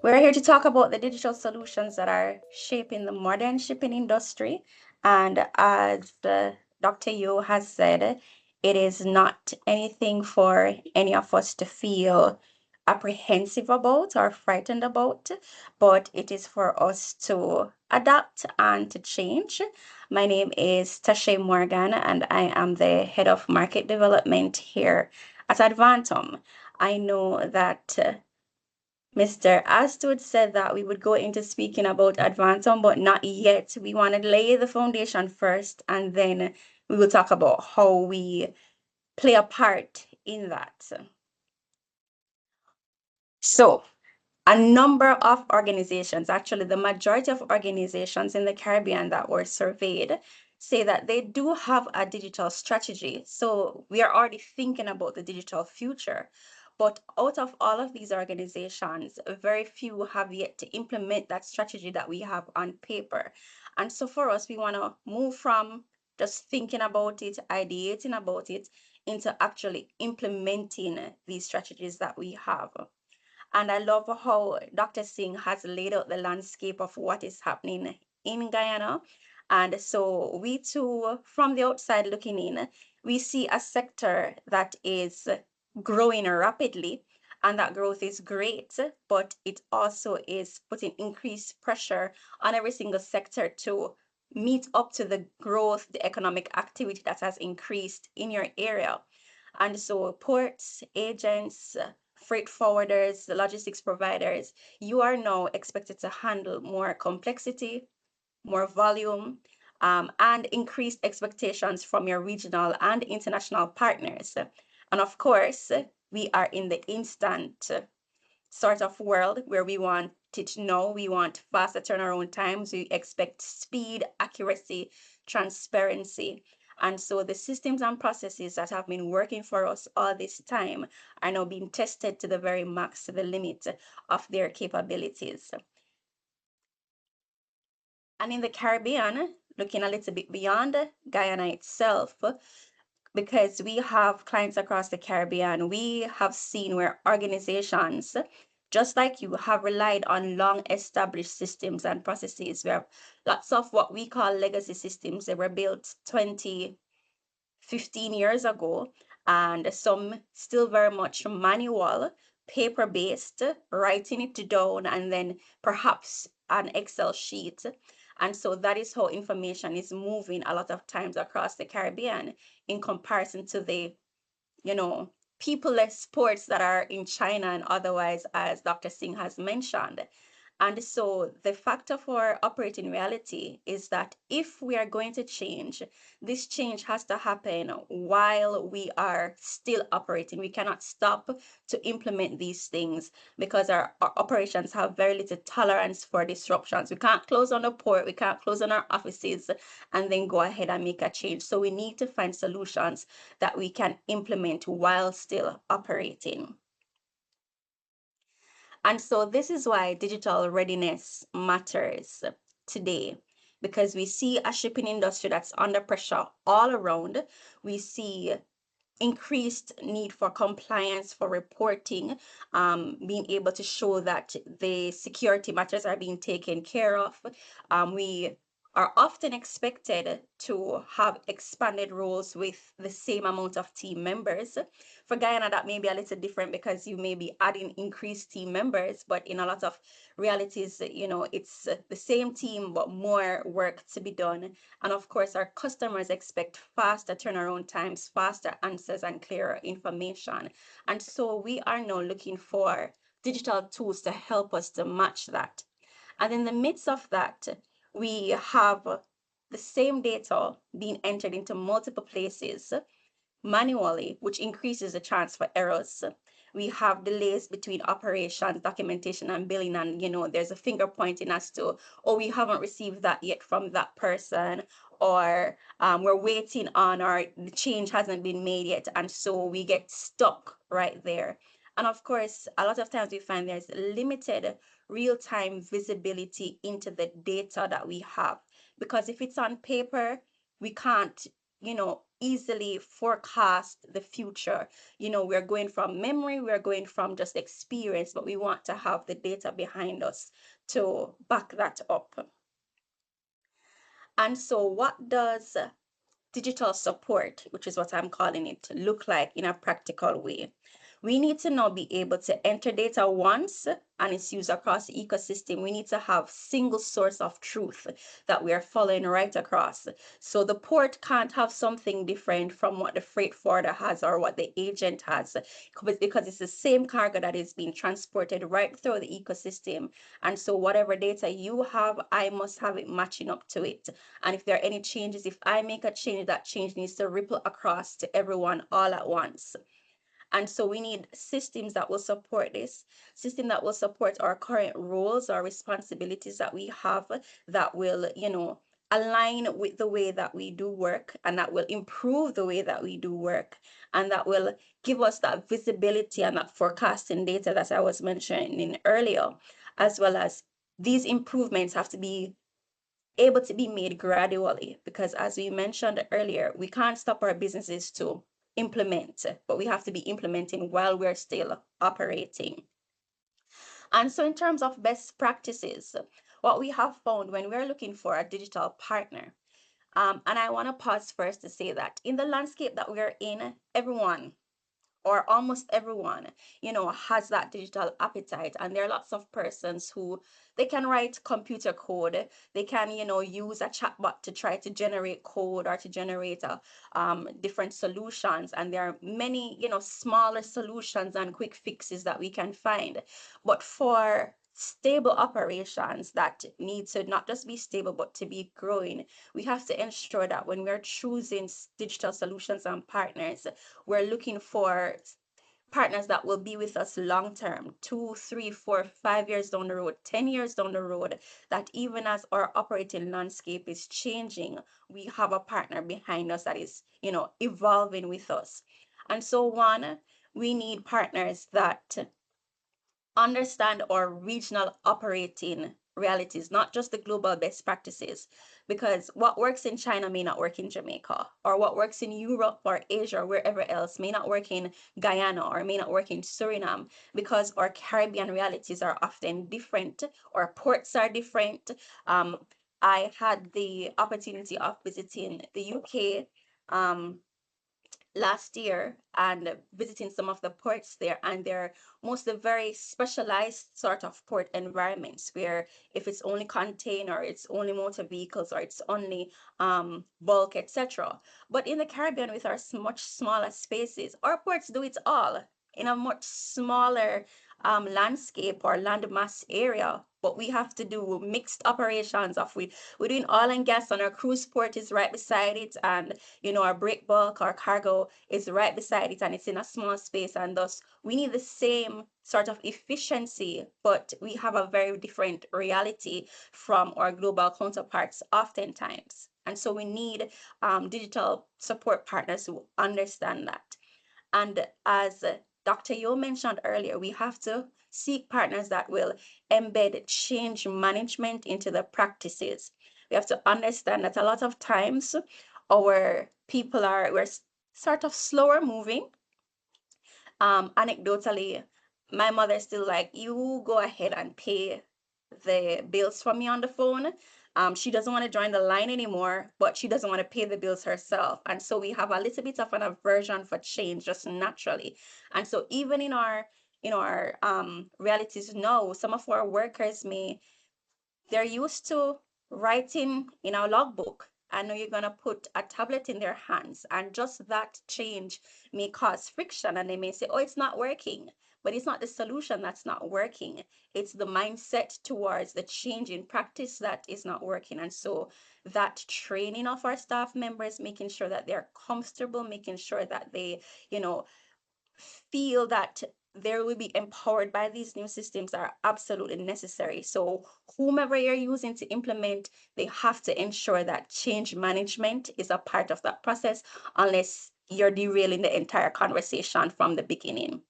We're here to talk about the digital solutions that are shaping the modern shipping industry. And as Dr. Yo has said, it is not anything for any of us to feel apprehensive about or frightened about, but it is for us to adapt and to change. My name is Tsahai Morgan, and I am the head of market development here at ADVANTUM. I know that Mr. Astwood said that we would go into speaking about ADVANTUM, but not yet. We want to lay the foundation first, and then we will talk about how we play a part in that. So, a number of organizations, actually the majority of organizations in the Caribbean that were surveyed, say that they do have a digital strategy. So we are already thinking about the digital future. But out of all of these organizations, very few have yet to implement that strategy that we have on paper. And so for us, we want to move from just thinking about it, ideating about it, into actually implementing these strategies that we have. And I love how Dr. Singh has laid out the landscape of what is happening in Guyana. And so we too, from the outside looking in, we see a sector that is growing rapidly, and that growth is great, but it also is putting increased pressure on every single sector to meet up to the growth, the economic activity that has increased in your area. And so ports, agents, freight forwarders, logistics providers, you are now expected to handle more complexity, more volume, and increased expectations from your regional and international partners. And of course, we are in the instant sort of world where we want it now. We want faster turnaround times. We expect speed, accuracy, transparency. And so the systems and processes that have been working for us all this time are now being tested to the very max, to the limit of their capabilities. And in the Caribbean, looking a little bit beyond Guyana itself, because we have clients across the Caribbean, we have seen where organizations, just like you, have relied on long established systems and processes. We have lots of what we call legacy systems. They were built 20, 15 years ago, and some still very much manual, paper-based, writing it down, and then perhaps an Excel sheet. And so that is how information is moving a lot of times across the Caribbean in comparison to the, people-less ports that are in China and otherwise, as Dr. Singh has mentioned. And so the fact of our operating reality is that if we are going to change, this change has to happen while we are still operating. We cannot stop to implement these things because our operations have very little tolerance for disruptions. We can't close on a port, we can't close on our offices and then go ahead and make a change. So we need to find solutions that we can implement while still operating. And so this is why digital readiness matters today, because we see a shipping industry that's under pressure all around. We see increased need for compliance, for reporting, being able to show that the security matters are being taken care of. We are often expected to have expanded roles with the same amount of team members. For Guyana, that may be a little different because you may be adding increased team members, but in a lot of realities, it's the same team, but more work to be done. And of course, our customers expect faster turnaround times, faster answers, and clearer information. And so we are now looking for digital tools to help us to match that. And in the midst of that, we have the same data being entered into multiple places manually, which increases the chance for errors. We have delays between operations, documentation, and billing, and there's a finger pointing as to, oh, we haven't received that yet from that person, or we're waiting on, or the change hasn't been made yet, and so we get stuck right there. And of course, a lot of times we find there's limited real-time visibility into the data that we have, because if it's on paper, we can't easily forecast the future. We're going from memory, we're going from just experience, but we want to have the data behind us to back that up. And so what does digital support, which is what I'm calling it, look like in a practical way? We need to now be able to enter data once and it's used across the ecosystem. We need to have single source of truth that we are following right across. So the port can't have something different from what the freight forwarder has or what the agent has, because it's the same cargo that is being transported right through the ecosystem. And so whatever data you have, I must have it matching up to it. And if there are any changes, if I make a change, that change needs to ripple across to everyone all at once. And so we need systems that will support this, system that will support our current roles or responsibilities that we have, that will, align with the way that we do work, and that will improve the way that we do work, and that will give us that visibility and that forecasting data that I was mentioning earlier, as well as these improvements have to be able to be made gradually, because as we mentioned earlier, we can't stop our businesses to implement, but we have to be implementing while we're still operating. And so in terms of best practices, what we have found when we're looking for a digital partner, and I want to pause first to say that in the landscape that we're in, everyone, or almost everyone, has that digital appetite. And there are lots of persons who they can write computer code. They can, use a chatbot to try to generate code or to generate different solutions. And there are many, smaller solutions and quick fixes that we can find. But for stable operations that need to not just be stable but to be growing, we have to ensure that when we're choosing digital solutions and partners, we're looking for partners that will be with us long term, 2, 3, 4, 5 years down the road, 10 years down the road, that even as our operating landscape is changing, we have a partner behind us that is, evolving with us. And so one, we need partners that understand our regional operating realities, not just the global best practices, because what works in China may not work in Jamaica, or what works in Europe or Asia or wherever else may not work in Guyana or may not work in Suriname, because our Caribbean realities are often different, our ports are different. I had the opportunity of visiting the UK last year and visiting some of the ports there, and they're mostly very specialized sort of port environments where if it's only container, it's only motor vehicles, or it's only bulk, etc. But in the Caribbean, with our much smaller spaces, our ports do it all in a much smaller landscape or landmass area. But we have to do mixed operations of we're doing oil and gas, and our cruise port is right beside it, and our break bulk, our cargo is right beside it, and it's in a small space, and thus we need the same sort of efficiency, but we have a very different reality from our global counterparts oftentimes. And so we need digital support partners who understand that. And as Dr. Yo mentioned earlier, we have to seek partners that will embed change management into the practices. We have to understand that a lot of times our people we're sort of slower moving. Anecdotally, my mother still like, you go ahead and pay the bills for me on the phone. She doesn't want to join the line anymore, but she doesn't want to pay the bills herself. And so we have a little bit of an aversion for change just naturally. And so even in our realities now, some of our workers they're used to writing in our logbook. I know you're going to put a tablet in their hands, and just that change may cause friction, and they may say, oh, it's not working. But it's not the solution that's not working. It's the mindset towards the change in practice that is not working. And so that training of our staff members, making sure that they're comfortable, making sure that they, feel that they will be empowered by these new systems are absolutely necessary. So whomever you're using to implement, they have to ensure that change management is a part of that process, unless you're derailing the entire conversation from the beginning.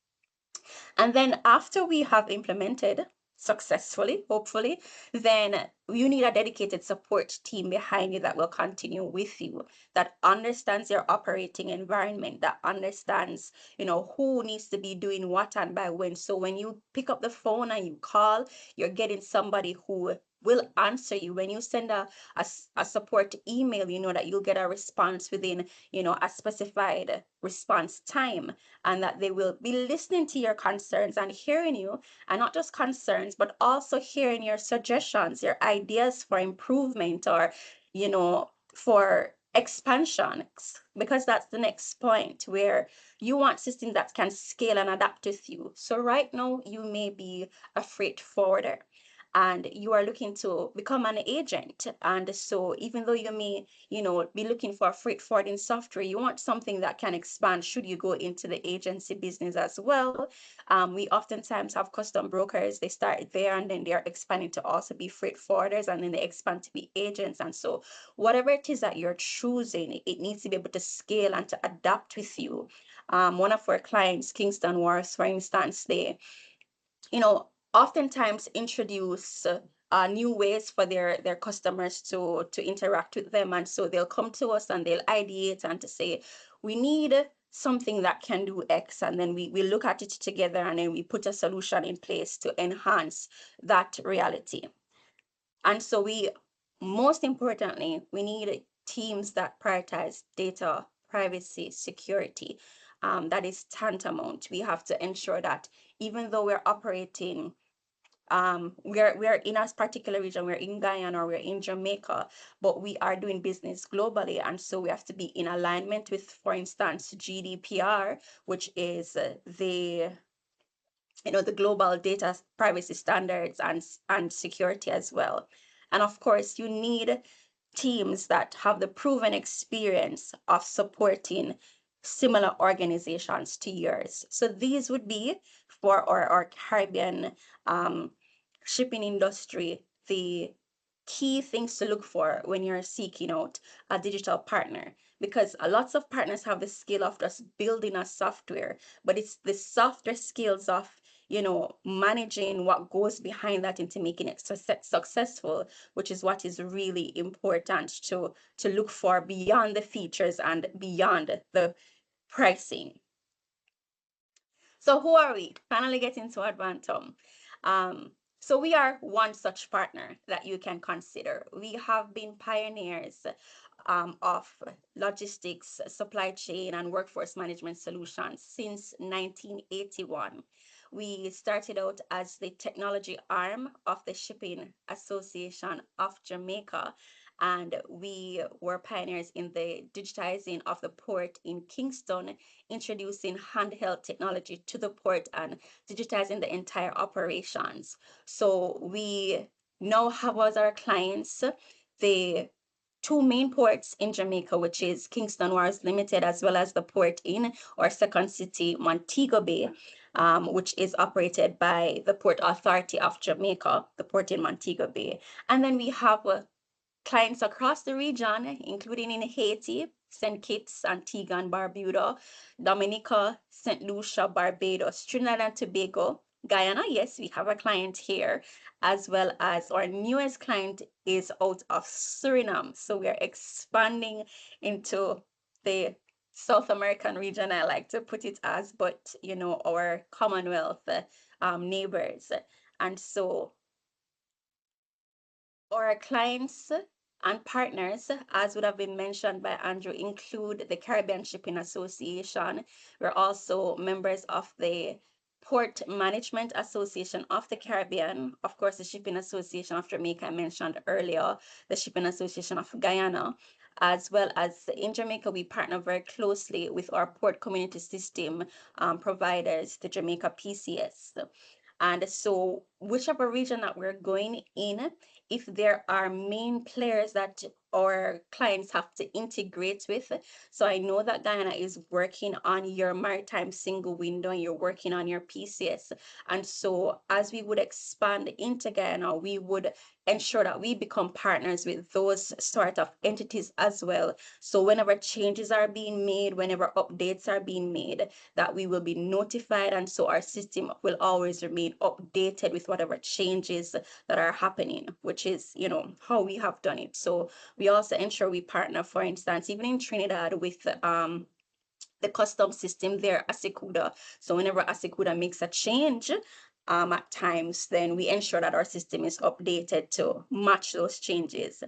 And then after we have implemented successfully, hopefully, then you need a dedicated support team behind you that will continue with you, that understands your operating environment, that understands, who needs to be doing what and by when. So when you pick up the phone and you call, you're getting somebody who will answer you. When you send a support email, you know that you'll get a response within, a specified response time, and that they will be listening to your concerns and hearing you, and not just concerns, but also hearing your suggestions, your ideas for improvement, or, for expansion, because that's the next point where you want systems that can scale and adapt with you. So right now, you may be a freight forwarder and you are looking to become an agent. And so even though you may, be looking for a freight forwarding software, you want something that can expand should you go into the agency business as well. We oftentimes have custom brokers. They start there and then they're expanding to also be freight forwarders, and then they expand to be agents. And so whatever it is that you're choosing, it needs to be able to scale and to adapt with you. One of our clients, Kingston Wharves, for instance, they, oftentimes introduce new ways for their customers to interact with them. And so they'll come to us and they'll ideate and to say, we need something that can do X. And then we look at it together and then we put a solution in place to enhance that reality. And so most importantly, we need teams that prioritize data, privacy, security. That is tantamount. We have to ensure that even though we're operating, we're in a particular region, we're in Guyana or we're in Jamaica, but we are doing business globally. And so we have to be in alignment with, for instance, GDPR, which is the global data privacy standards and security as well. And of course, you need teams that have the proven experience of supporting similar organizations to yours. So these would be for our Caribbean shipping industry, the key things to look for when you're seeking out a digital partner, because lots of partners have the skill of just building a software, but it's the softer skills of managing what goes behind that into making it successful, which is what is really important to look for beyond the features and beyond the pricing. So who are we? Finally getting to ADVANTUM. So we are one such partner that you can consider. We have been pioneers of logistics, supply chain, and workforce management solutions since 1981. We started out as the technology arm of the Shipping Association of Jamaica, and we were pioneers in the digitizing of the port in Kingston, introducing handheld technology to the port and digitizing the entire operations. So we now have as our clients the two main ports in Jamaica, which is Kingston Wharves Limited, as well as the port in our second city, Montego Bay, which is operated by the Port Authority of Jamaica, the port in Montego Bay. And then we have clients across the region, including in Haiti, St. Kitts, Antigua and Barbuda, Dominica, St. Lucia, Barbados, Trinidad and Tobago, Guyana. Yes, we have a client here, as well as our newest client is out of Suriname. So we are expanding into the South American region, I like to put it as, but our Commonwealth neighbors. And so our clients and partners, as would have been mentioned by Andrew, include the Caribbean Shipping Association. We're also members of the Port Management Association of the Caribbean, of course, the Shipping Association of Jamaica I mentioned earlier, the Shipping Association of Guyana, as well as in Jamaica, we partner very closely with our port community system providers, the Jamaica PCS. And so whichever region that we're going in, if there are main players that our clients have to integrate with. So I know that Guyana is working on your maritime single window and you're working on your PCS. And so as we would expand into Guyana, we would ensure that we become partners with those sort of entities as well. So whenever changes are being made, whenever updates are being made, that we will be notified, and so our system will always remain updated with whatever changes that are happening, which is, how we have done it. So we also ensure we partner, for instance, even in Trinidad, with the custom system there, Asikuda. So whenever Asikuda makes a change, at times, then we ensure that our system is updated to match those changes.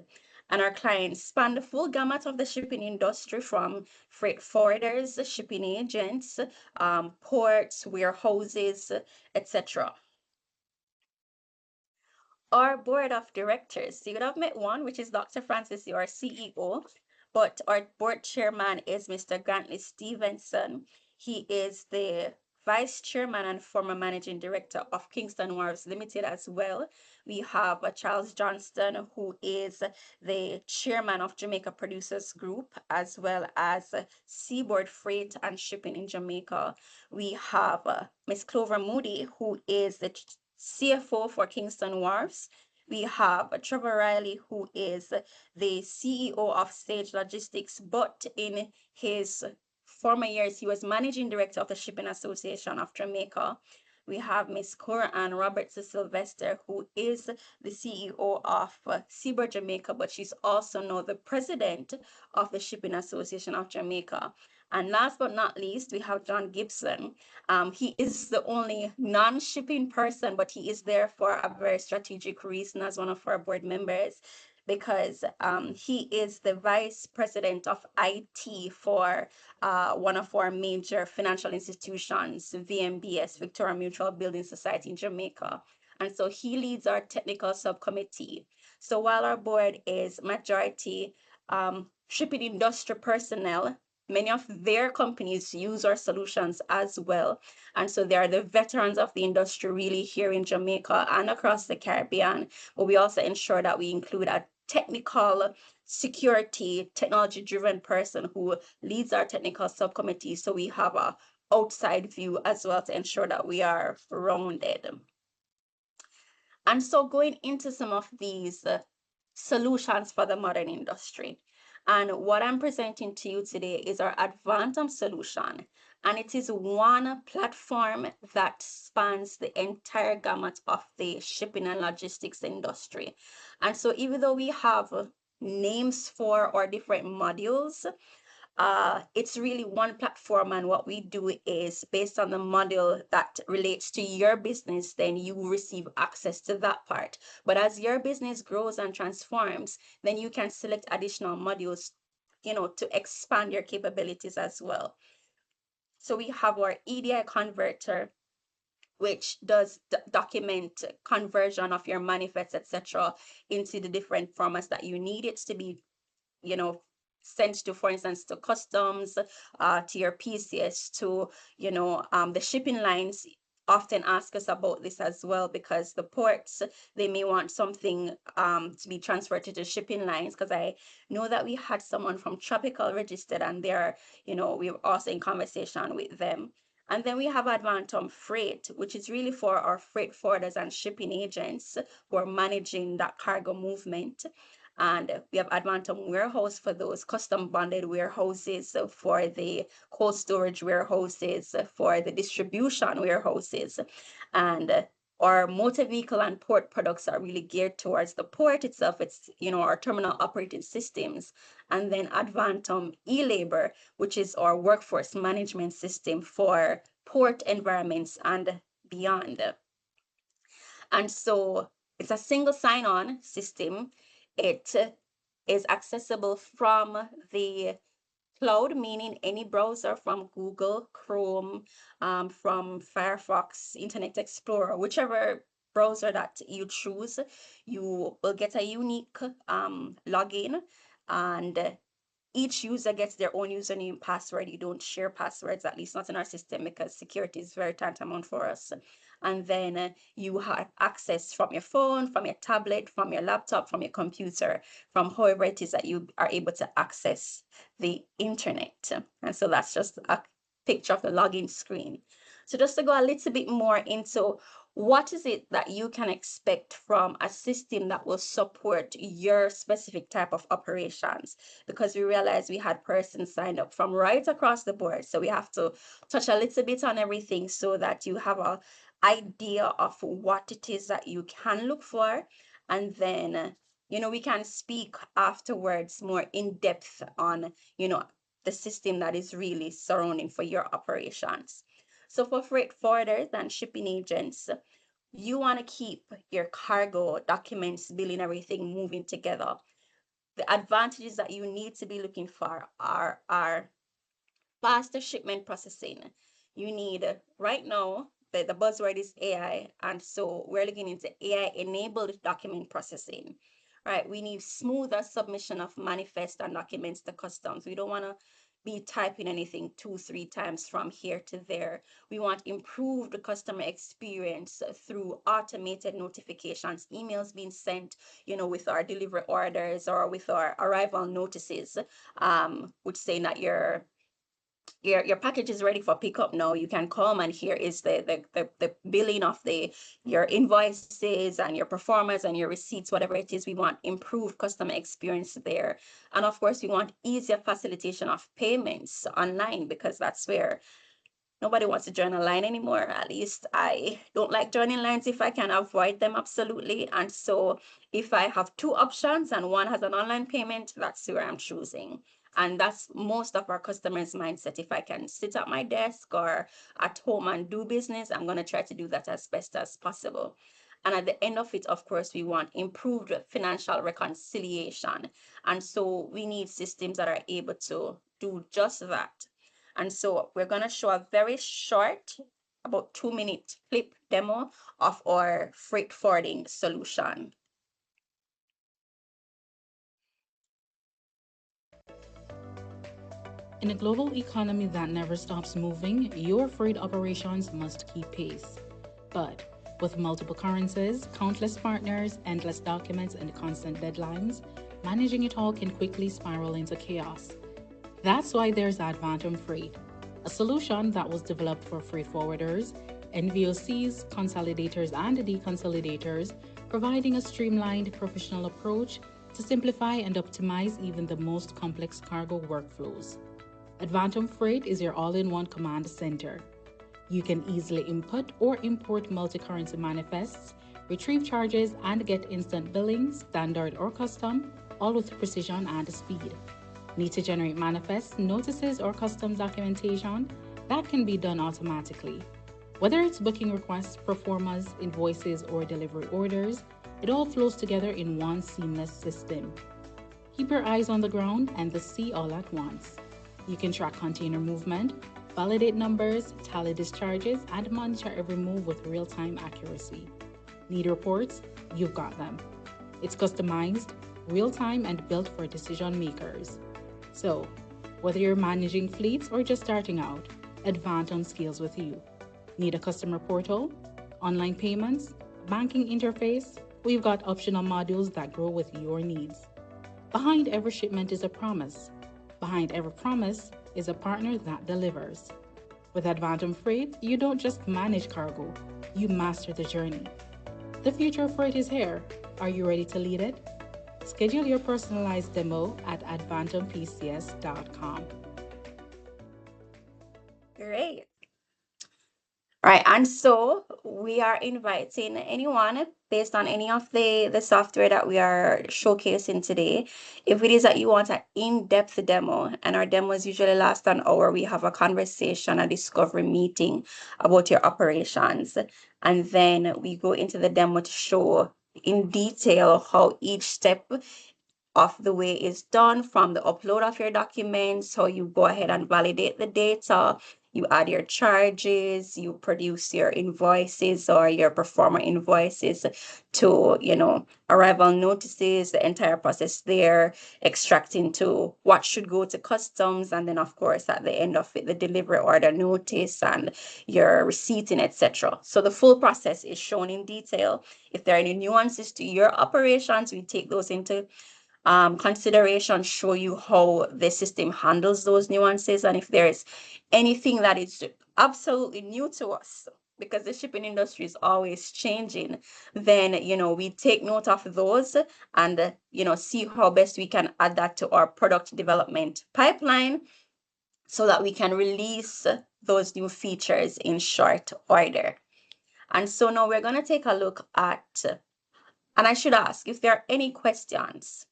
And our clients span the full gamut of the shipping industry, from freight forwarders, shipping agents, ports, warehouses, etc. Our board of directors, so you would have met one, which is Dr. Francis, our CEO, but our board chairman is Mr. Grantley Stevenson. He is the vice chairman and former managing director of Kingston Wharves Limited as well. We have Charles Johnston, who is the chairman of Jamaica Producers Group, as well as Seaboard Freight and Shipping in Jamaica. We have Miss Clover Moody, who is the CFO for Kingston Wharves. We have Trevor Riley, who is the CEO of Sage Logistics, but in his former years, he was managing director of the Shipping Association of Jamaica. We have Miss Cora Ann Roberts Sylvester, who is the CEO of Seaboard Jamaica, but she's also now the president of the Shipping Association of Jamaica. And last but not least, we have John Gibson. He is the only non-shipping person, but he is there for a very strategic reason as one of our board members, because he is the vice president of IT for one of our major financial institutions, VMBS, Victoria Mutual Building Society in Jamaica. And so he leads our technical subcommittee. So while our board is majority shipping industry personnel, many of their companies use our solutions as well. And so they are the veterans of the industry really here in Jamaica and across the Caribbean. But we also ensure that we include a technical security, technology-driven person who leads our technical subcommittee. So we have a outside view as well to ensure that we are rounded. And so going into some of these solutions for the modern industry. And what I'm presenting to you today is our ADVANTUM solution. And it is one platform that spans the entire gamut of the shipping and logistics industry. And so even though we have names for our different modules, it's really one platform, and what we do is based on the module that relates to your business, then you receive access to that part. But as your business grows and transforms, then you can select additional modules, to expand your capabilities as well. So we have our EDI converter, which does document conversion of your manifests, etc., into the different formats that you need it to be, sent to, for instance, to customs, to your PCS, to, the shipping lines often ask us about this as well, because the ports, they may want something to be transferred to the shipping lines, because I know that we had someone from Tropical registered, and they're, we were also in conversation with them. And then we have ADVANTUM Freight, which is really for our freight forwarders and shipping agents who are managing that cargo movement. And we have ADVANTUM Warehouse for those custom bonded warehouses, for the cold storage warehouses, for the distribution warehouses. And our motor vehicle and port products are really geared towards the port itself. It's, our terminal operating systems. And then ADVANTUM eLabor, which is our workforce management system for port environments and beyond. And so it's a single sign-on system. It is accessible from the cloud, meaning any browser, from Google, Chrome, from Firefox, Internet Explorer, whichever browser that you choose. You will get a unique login, and each user gets their own username and password. You don't share passwords, at least not in our system, because security is very tantamount for us. And then you have access from your phone, from your tablet, from your laptop, from your computer, from however it is that you are able to access the internet. And so that's just a picture of the login screen. So just to go a little bit more into what is it that you can expect from a system that will support your specific type of operations? Because we realized we had persons signed up from right across the board. So we have to touch a little bit on everything so that you have a idea of what it is that you can look for. And then, we can speak afterwards more in depth on, the system that is really surrounding for your operations. So for freight forwarders and shipping agents, you want to keep your cargo documents, billing, everything moving together. The advantages that you need to be looking for are faster shipment processing. You need, right now, the buzzword is AI, and so we're looking into AI enabled document processing. Right, we need smoother submission of manifest and documents to customs. We don't want to be typing anything 2-3 times from here to there. We want improved customer experience through automated notifications, emails being sent, with our delivery orders or with our arrival notices, which saying that your package is ready for pickup now. You can come, and here is the billing of your invoices and your performance and your receipts, whatever it is. We want improved customer experience there. And of course, we want easier facilitation of payments online, because that's where nobody wants to join a line anymore. At least I don't like joining lines if I can avoid them, absolutely. And so if I have two options and one has an online payment, that's where I'm choosing. And that's most of our customers' mindset. If I can sit at my desk or at home and do business, I'm going to try to do that as best as possible. And at the end of it, of course, we want improved financial reconciliation. And so we need systems that are able to do just that. And so we're going to show a very short, about 2-minute clip demo of our freight forwarding solution. In a global economy that never stops moving, your freight operations must keep pace. But with multiple currencies, countless partners, endless documents, and constant deadlines, managing it all can quickly spiral into chaos. That's why there's ADVANTUM Freight, a solution that was developed for freight forwarders, NVOCs, consolidators, and deconsolidators, providing a streamlined professional approach to simplify and optimize even the most complex cargo workflows. ADVANTUM Freight is your all-in-one command center. You can easily input or import multi-currency manifests, retrieve charges, and get instant billing, standard or custom, all with precision and speed. Need to generate manifests, notices, or custom documentation? That can be done automatically. Whether it's booking requests, performers, invoices, or delivery orders, it all flows together in one seamless system. Keep your eyes on the ground and the sea all at once. You can track container movement, validate numbers, tally discharges, and monitor every move with real-time accuracy. Need reports? You've got them. It's customized, real-time, and built for decision makers. So, whether you're managing fleets or just starting out, ADVANTUM scales with you. Need a customer portal, online payments, banking interface? We've got optional modules that grow with your needs. Behind every shipment is a promise. Behind every promise is a partner that delivers. With ADVANTUM Freight, you don't just manage cargo, you master the journey. The future of freight is here. Are you ready to lead it? Schedule your personalized demo at advantumpcs.com. Great. Right, and so we are inviting anyone based on any of the software that we are showcasing today. If it is that you want an in-depth demo, and our demos usually last an hour, we have a conversation, a discovery meeting about your operations, and then we go into the demo to show in detail how each step of the way is done, from the upload of your documents. So you go ahead and validate the data, you add your charges, you produce your invoices or your performer invoices to, arrival notices, the entire process there, extracting to what should go to customs, and then of course at the end of it, the delivery order notice and your receipting, etc. So the full process is shown in detail. If there are any nuances to your operations, we take those into consideration, show you how the system handles those nuances. And if there's anything that is absolutely new to us, because the shipping industry is always changing, then, we take note of those and, see how best we can add that to our product development pipeline so that we can release those new features in short order. And so now we're going to take a look at, and I should ask if there are any questions.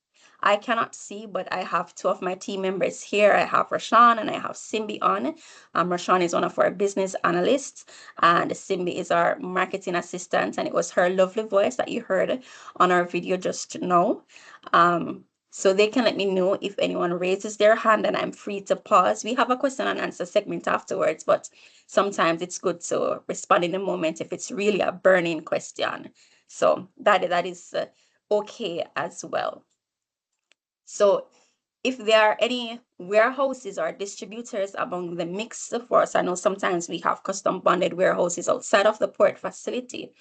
I cannot see, but I have two of my team members here. I have Rashawn and I have Simbi on. Rashawn is one of our business analysts, and Simbi is our marketing assistant. And it was her lovely voice that you heard on our video just now. So they can let me know if anyone raises their hand, and I'm free to pause. We have a question and answer segment afterwards, but sometimes it's good to respond in the moment if it's really a burning question. So that is okay as well. So if there are any warehouses or distributors among the mix for us, I know sometimes we have custom bonded warehouses outside of the port facility.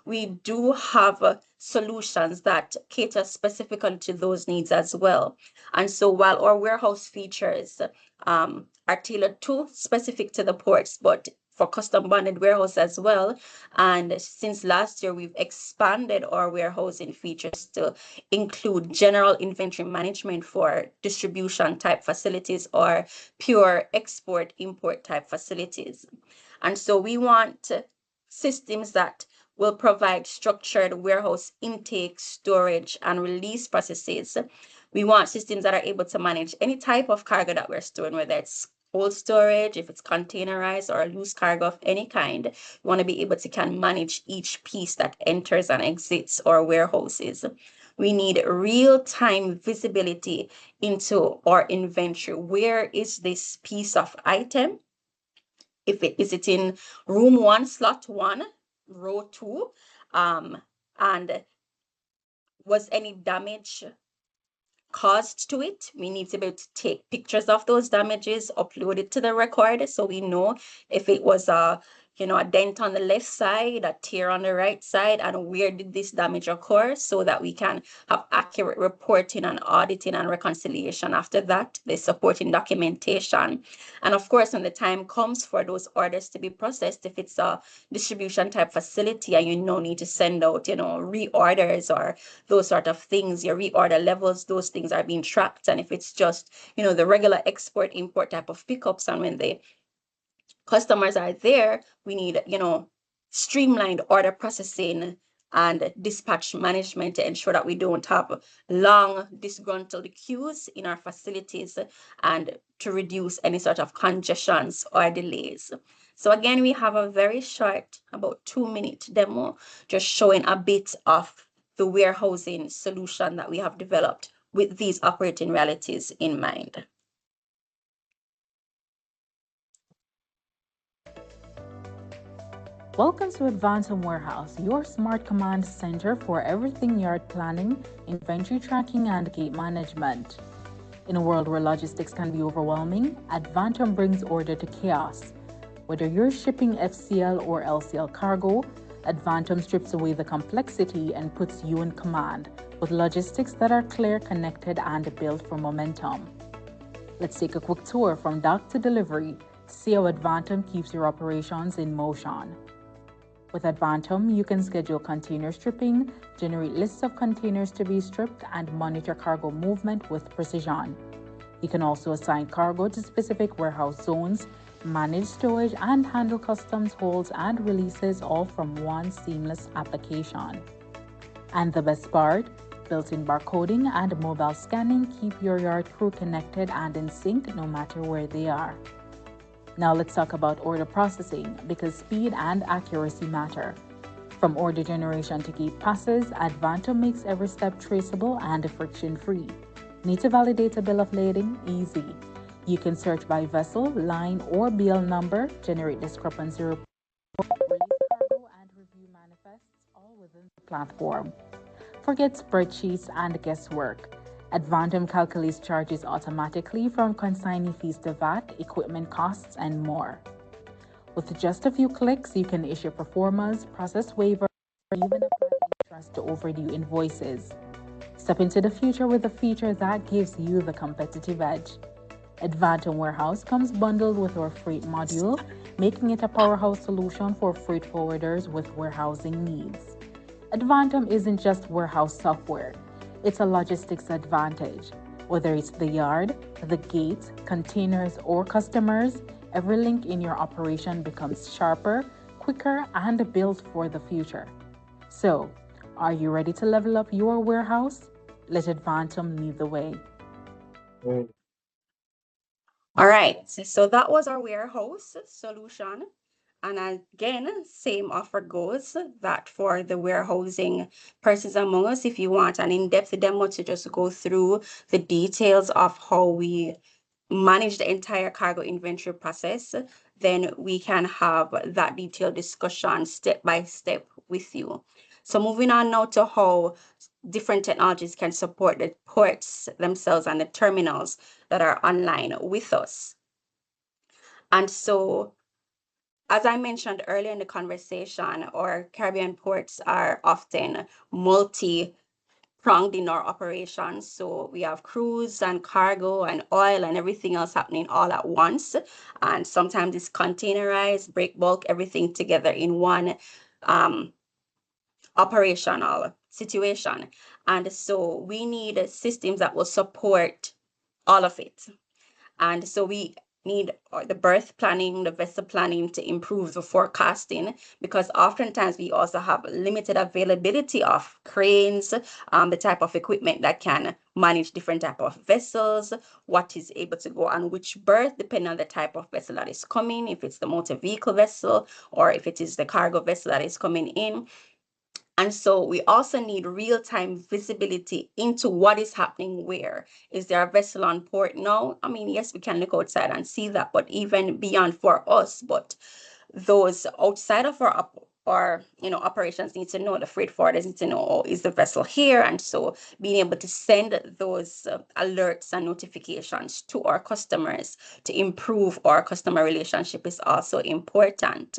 We do have solutions that cater specifically to those needs as well. And so while our warehouse features are tailored to specific to the ports, but for custom bonded warehouse as well. And since last year, we've expanded our warehousing features to include general inventory management for distribution type facilities or pure export import type facilities. And so we want systems that will provide structured warehouse intake, storage, and release processes. We want systems that are able to manage any type of cargo that we're storing, whether it's cold storage, if it's containerized or loose cargo of any kind. We want to be able to manage each piece that enters and exits our warehouses. We need real-time visibility into our inventory. Where is this piece of item? Is it in room 1, slot 1, row 2? And was any damage caused to it? We need to be able to take pictures of those damages, upload it to the record so we know if it was a dent on the left side, a tear on the right side, and where did this damage occur, so that we can have accurate reporting and auditing and reconciliation after that, the supporting documentation. And of course, when the time comes for those orders to be processed, if it's a distribution type facility and you need to send out, reorders or those sort of things, your reorder levels, those things are being tracked. And if it's just, the regular export import type of pickups, and when the customers are there, we need, streamlined order processing and dispatch management to ensure that we don't have long disgruntled queues in our facilities and to reduce any sort of congestions or delays. So again, we have a very short, about 2-minute demo, just showing a bit of the warehousing solution that we have developed with these operating realities in mind. Welcome to ADVANTUM Warehouse, your smart command center for everything yard planning, inventory tracking, and gate management. In a world where logistics can be overwhelming, ADVANTUM brings order to chaos. Whether you're shipping FCL or LCL cargo, ADVANTUM strips away the complexity and puts you in command with logistics that are clear, connected, and built for momentum. Let's take a quick tour from dock to delivery to see how ADVANTUM keeps your operations in motion. With ADVANTUM, you can schedule container stripping, generate lists of containers to be stripped, and monitor cargo movement with precision. You can also assign cargo to specific warehouse zones, manage storage, and handle customs holds and releases, all from one seamless application. And the best part, built-in barcoding and mobile scanning keep your yard crew connected and in sync no matter where they are. Now let's talk about order processing, because speed and accuracy matter. From order generation to gate passes, ADVANTUM makes every step traceable and friction-free. Need to validate a bill of lading? Easy. You can search by vessel, line, or BL number, generate discrepancy report, release cargo, and review manifests, all within the platform. Forget spreadsheets and guesswork. ADVANTUM calculates charges automatically, from consignee fees to VAT, equipment costs, and more. With just a few clicks, you can issue proformas, process waivers, or even apply interest to overdue invoices. Step into the future with a feature that gives you the competitive edge. ADVANTUM Warehouse comes bundled with our freight module, making it a powerhouse solution for freight forwarders with warehousing needs. ADVANTUM isn't just warehouse software, it's a logistics advantage. Whether it's the yard, the gate, containers, or customers, every link in your operation becomes sharper, quicker, and built for the future. So, are you ready to level up your warehouse? Let ADVANTUM lead the way. All right, so that was our warehouse solution. And again, same offer goes that for the warehousing persons among us, if you want an in-depth demo to just go through the details of how we manage the entire cargo inventory process, then we can have that detailed discussion step by step with you. So moving on now to how different technologies can support the ports themselves and the terminals that are online with us. And so, as I mentioned earlier in the conversation, our Caribbean ports are often multi-pronged in our operations. So we have cruise and cargo and oil and everything else happening all at once. And sometimes it's containerized, break bulk, everything together in one operational situation. And so we need systems that will support all of it. And so we need the berth planning, the vessel planning to improve the forecasting, because oftentimes we also have limited availability of cranes, the type of equipment that can manage different type of vessels, what is able to go on which berth, depending on the type of vessel that is coming, if it's the motor vehicle vessel or if it is the cargo vessel that is coming in. And so we also need real-time visibility into what is happening where. Is there a vessel on port now? I mean, yes, we can look outside and see that, but even beyond for us, but those outside of our operations need to know, the freight forwarders need to know, oh, is the vessel here? And so being able to send those alerts and notifications to our customers to improve our customer relationship is also important.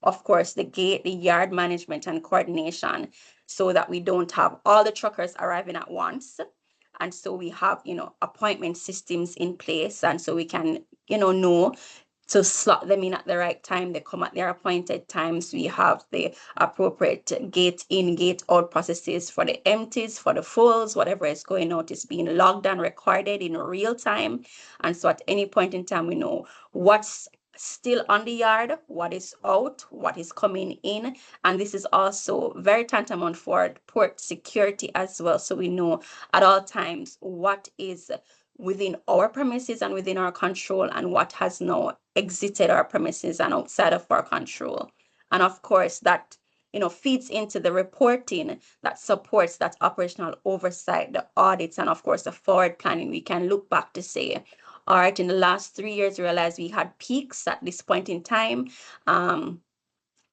Of course, the gate, the yard management and coordination, so that we don't have all the truckers arriving at once. And so we have, appointment systems in place. And so we can, know to slot them in at the right time. They come at their appointed times. We have the appropriate gate in, gate out processes for the empties, for the fulls, whatever is going out is being logged and recorded in real time. And so at any point in time, we know what's still on the yard, what is out, what is coming in. And this is also very tantamount for port security as well. So we know at all times what is within our premises and within our control and what has now exited our premises and outside of our control. And of course, that feeds into the reporting that supports that operational oversight, the audits, and of course the forward planning. We can look back to say, all right, in the last 3 years, we realized we had peaks at this point in time.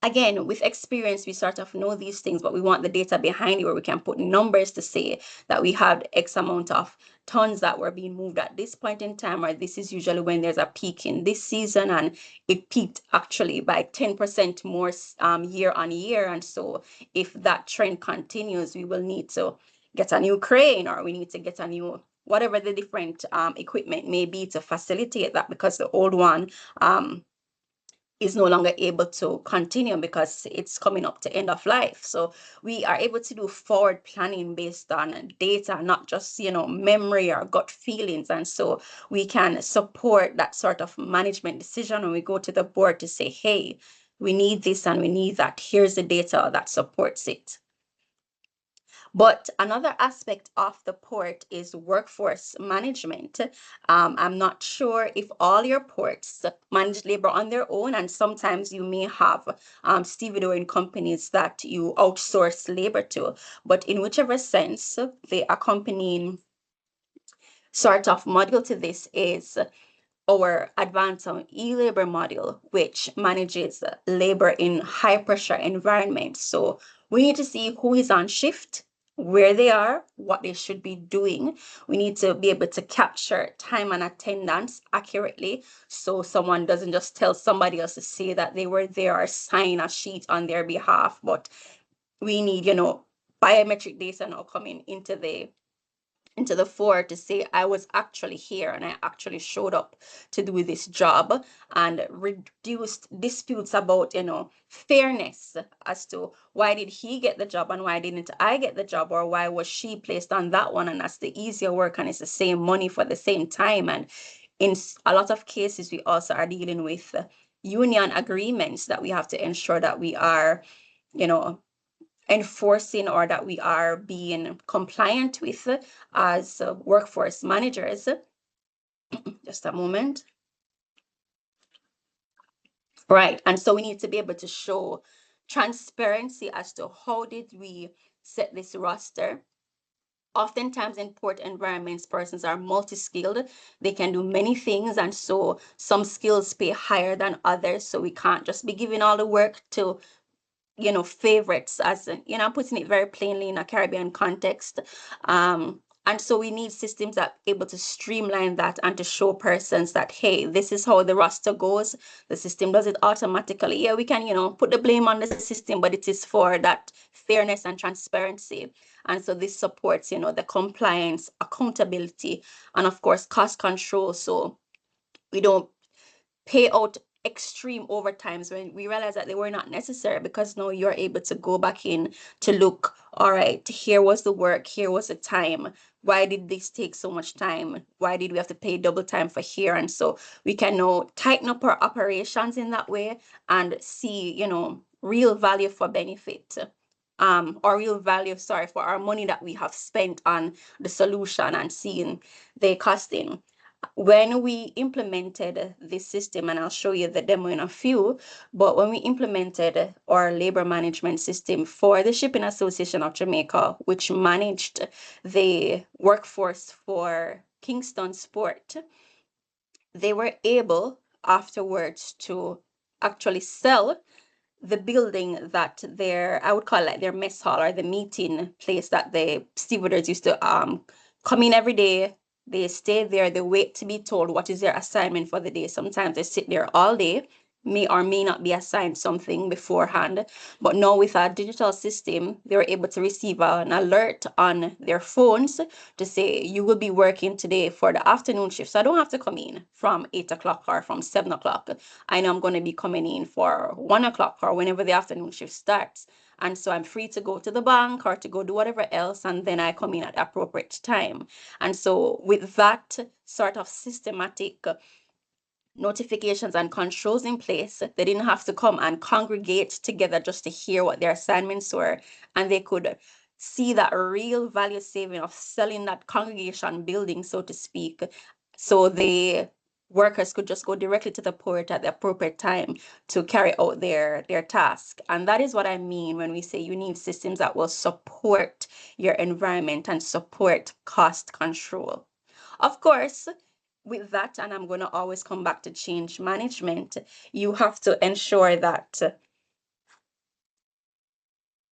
Again, with experience, we sort of know these things, but we want the data behind it where we can put numbers to say that we had X amount of tons that were being moved at this point in time, or this is usually when there's a peak in this season, and it peaked actually by 10% more year on year. And so if that trend continues, we will need to get a new crane, or we need to get a new whatever the different equipment may be to facilitate that, because the old one is no longer able to continue because it's coming up to end of life. So we are able to do forward planning based on data, not just, memory or gut feelings. And so we can support that sort of management decision when we go to the board to say, hey, we need this and we need that. Here's the data that supports it. But another aspect of the port is workforce management. I'm not sure if all your ports manage labor on their own, and sometimes you may have stevedoring companies that you outsource labor to. But in whichever sense, the accompanying sort of module to this is our ADVANTUM e-labor module, which manages labor in high pressure environments. So we need to see who is on shift, where they are, what they should be doing. We need to be able to capture time and attendance accurately, so someone doesn't just tell somebody else to say that they were there or sign a sheet on their behalf. But we need, biometric data now coming into the into the fore to say I was actually here and I actually showed up to do this job, and reduced disputes about, fairness as to why did he get the job and why didn't I get the job, or why was she placed on that one and that's the easier work and it's the same money for the same time. And in a lot of cases, we also are dealing with union agreements that we have to ensure that we are, enforcing, or that we are being compliant with as workforce managers. Just a moment. Right. And so we need to be able to show transparency as to how did we set this roster. Oftentimes in port environments, persons are multi-skilled. They can do many things, and so some skills pay higher than others. So we can't just be giving all the work to favorites, as I'm putting it very plainly in a Caribbean context. And so we need systems that are able to streamline that and to show persons that, hey, this is how the roster goes. The system does it automatically. Yeah, we can, put the blame on the system, but it is for that fairness and transparency. And so this supports, the compliance, accountability, and of course, cost control. So we don't pay out extreme overtimes when we realize that they were not necessary, because now you're able to go back in to look, all right, here was the work, here was the time. Why did this take so much time? Why did we have to pay double time for here? And so we can now tighten up our operations in that way and see, real value for benefit. Or real value, sorry, for our money that we have spent on the solution, and seeing the costing. When we implemented this system, and I'll show you the demo in a few, but when we implemented our labor management system for the Shipping Association of Jamaica, which managed the workforce for Kingston Sport, they were able afterwards to actually sell the building that I would call like their mess hall, or the meeting place that the stevedores used to come in every day. They stay there, they wait to be told what is their assignment for the day. Sometimes they sit there all day, may or may not be assigned something beforehand. But now with our digital system, they were able to receive an alert on their phones to say, you will be working today for the afternoon shift. So I don't have to come in from 8 o'clock or from 7 o'clock. I know I'm going to be coming in for 1 o'clock or whenever the afternoon shift starts. And so I'm free to go to the bank or to go do whatever else, and then I come in at the appropriate time. And so with that sort of systematic notifications and controls in place, they didn't have to come and congregate together just to hear what their assignments were, and they could see that real value saving of selling that congregation building, so to speak. So the workers could just go directly to the port at the appropriate time to carry out their task. And that is what I mean when we say you need systems that will support your environment and support cost control. Of course, with that, and I'm going to always come back to change management, you have to ensure that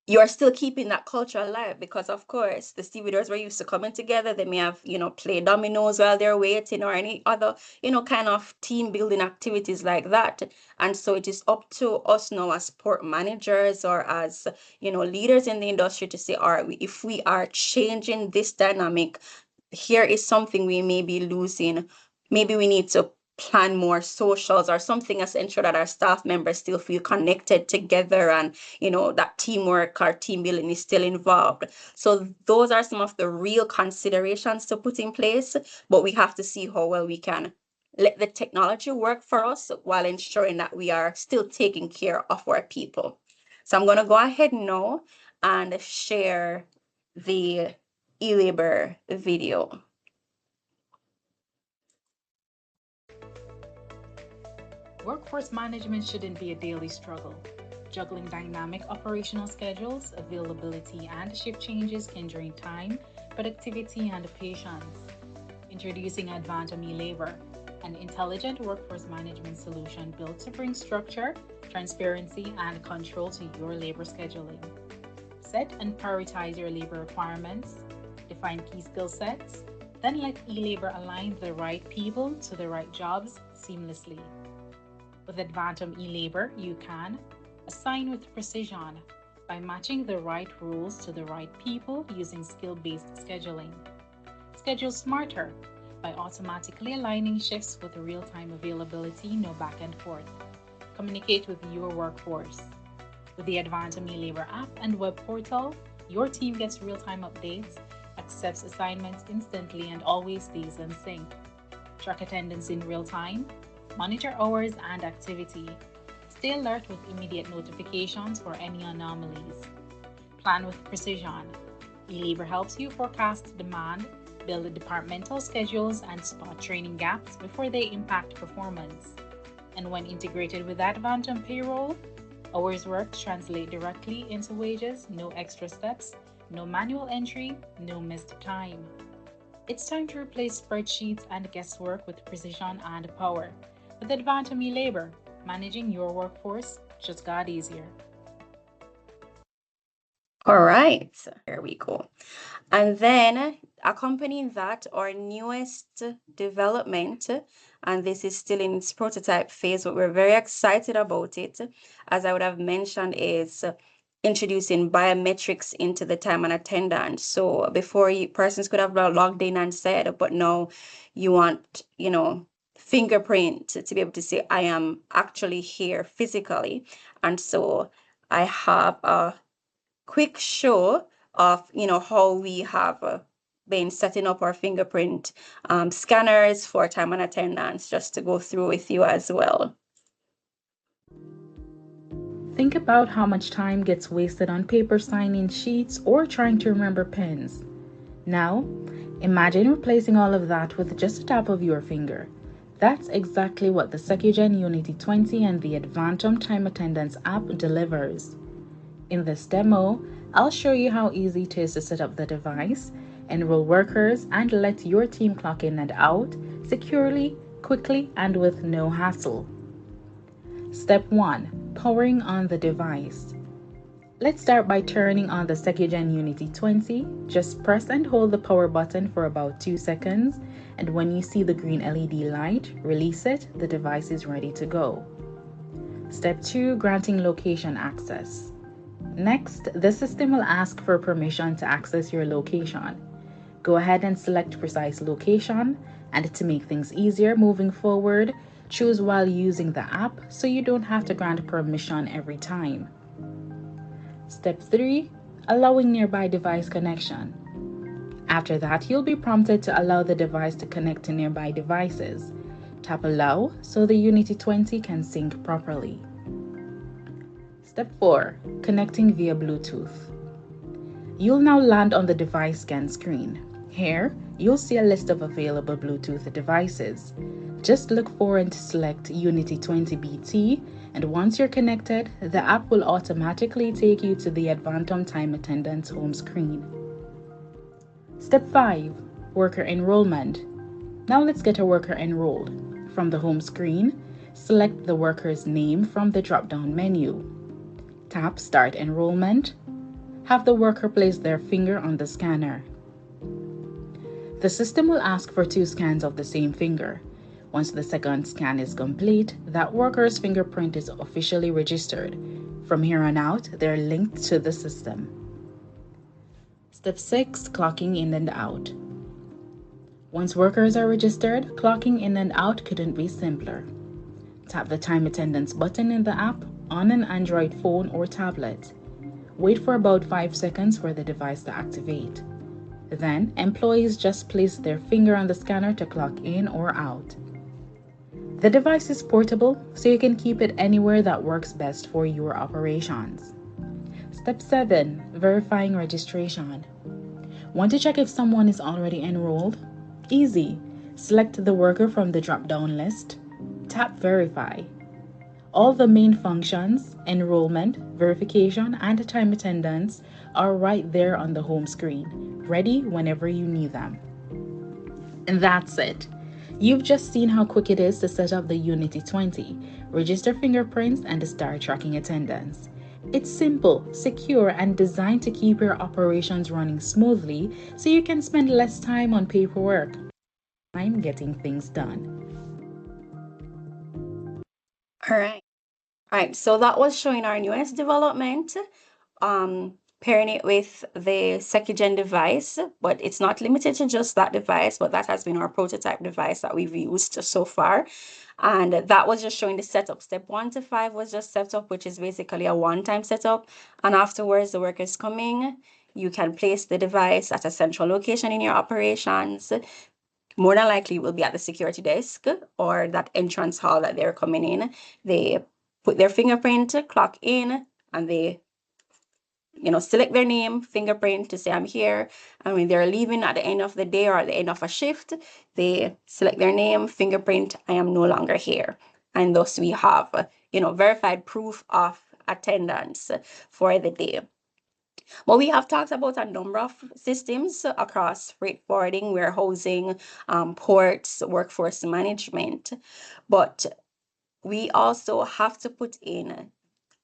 you are still keeping that culture alive, because of course the stevedores were used to coming together. They may have, play dominoes while they're waiting, or any other, kind of team building activities like that. And so it is up to us now as port managers, or as, leaders in the industry, to say, all right, if we are changing this dynamic, here is something we may be losing. Maybe we need to plan more socials or something, as ensure that our staff members still feel connected together, and that teamwork or team building is still involved. So those are some of the real considerations to put in place, but we have to see how well we can let the technology work for us while ensuring that we are still taking care of our people. So I'm going to go ahead now and share the e-labor video. Workforce management shouldn't be a daily struggle. Juggling dynamic operational schedules, availability, and shift changes can drain time, productivity, and patience. Introducing ADVANTUM e-labor, an intelligent workforce management solution built to bring structure, transparency, and control to your labor scheduling. Set and prioritize your labor requirements, define key skill sets, then let e-labor align the right people to the right jobs seamlessly. With ADVANTUM e-labor, you can assign with precision by matching the right rules to the right people using skill-based scheduling. Schedule smarter by automatically aligning shifts with real-time availability, no back and forth. Communicate with your workforce. With the ADVANTUM labor app and web portal, your team gets real-time updates, accepts assignments instantly, and always stays in sync. Track attendance in real time, monitor hours and activity, stay alert with immediate notifications for any anomalies. Plan with precision. eLabor helps you forecast demand, build departmental schedules, and spot training gaps before they impact performance. And when integrated with ADVANTUM payroll, hours worked translate directly into wages, no extra steps, no manual entry, no missed time. It's time to replace spreadsheets and guesswork with precision and power. With ADVANTUM eLabor, managing your workforce just got easier. All right, here we go. And then accompanying that, our newest development, and this is still in its prototype phase, but we're very excited about it, as I would have mentioned, is introducing biometrics into the time and attendance. So before, persons could have logged in and said, but now you want, fingerprint to be able to say, I am actually here physically. And so I have a quick show of how we have been setting up our fingerprint scanners for time and attendance, just to go through with you as well. Think about how much time gets wasted on paper sign-in sheets or trying to remember pins. Now, imagine replacing all of that with just a tap of your finger. That's exactly what the SecuGen Unity 20 and the ADVANTUM Time Attendance app delivers. In this demo, I'll show you how easy it is to set up the device, enroll workers, and let your team clock in and out securely, quickly, and with no hassle. Step 1. Powering on the device. Let's start by turning on the SecuGen Unity 20. Just press and hold the power button for about 2 seconds, and when you see the green LED light, release it. The device is ready to go. Step 2. Granting location access. Next, the system will ask for permission to access your location. Go ahead and select precise location, and to make things easier moving forward, choose while using the app so you don't have to grant permission every time. Step 3. Allowing nearby device connection. After that, you'll be prompted to allow the device to connect to nearby devices. Tap Allow so the Unity 20 can sync properly. Step 4. Connecting via Bluetooth. You'll now land on the device scan screen. Here, you'll see a list of available Bluetooth devices. Just look for and select Unity 20 BT, and once you're connected, the app will automatically take you to the ADVANTUM Time Attendance home screen. Step 5. Worker enrollment. Now let's get a worker enrolled. From the home screen, select the worker's name from the drop-down menu. Tap Start Enrollment. Have the worker place their finger on the scanner. The system will ask for 2 scans of the same finger. Once the second scan is complete, that worker's fingerprint is officially registered. From here on out, they're linked to the system. Step 6. Clocking in and out. Once workers are registered, clocking in and out couldn't be simpler. Tap the Time Attendance button in the app on an Android phone or tablet. Wait for about 5 seconds for the device to activate. Then, employees just place their finger on the scanner to clock in or out. The device is portable, so you can keep it anywhere that works best for your operations. Step 7. Verifying registration. Want to check if someone is already enrolled? Easy. Select the worker from the drop-down list. Tap Verify. All the main functions, enrollment, verification, and time attendance are right there on the home screen, ready whenever you need them. And that's it. You've just seen how quick it is to set up the Unity 20, register fingerprints, and start tracking attendance. It's simple, secure, and designed to keep your operations running smoothly so you can spend less time on paperwork. I'm getting things done. All right. So that was showing our newest development, pairing it with the second gen device, but it's not limited to just that device, but that has been our prototype device that we've used so far. And that was just showing the setup. Step 1 to 5 was just setup, which is basically a one-time setup. And afterwards, the workers coming, you can place the device at a central location in your operations. More than likely, it will be at the security desk or that entrance hall that they're coming in. They put their fingerprint, clock in, and they select their name, fingerprint to say I'm here. And when they're leaving at the end of the day or at the end of a shift, they select their name, fingerprint, I am no longer here. And thus we have, verified proof of attendance for the day. Well, we have talked about a number of systems across freight forwarding, warehousing, ports, workforce management, but we also have to put in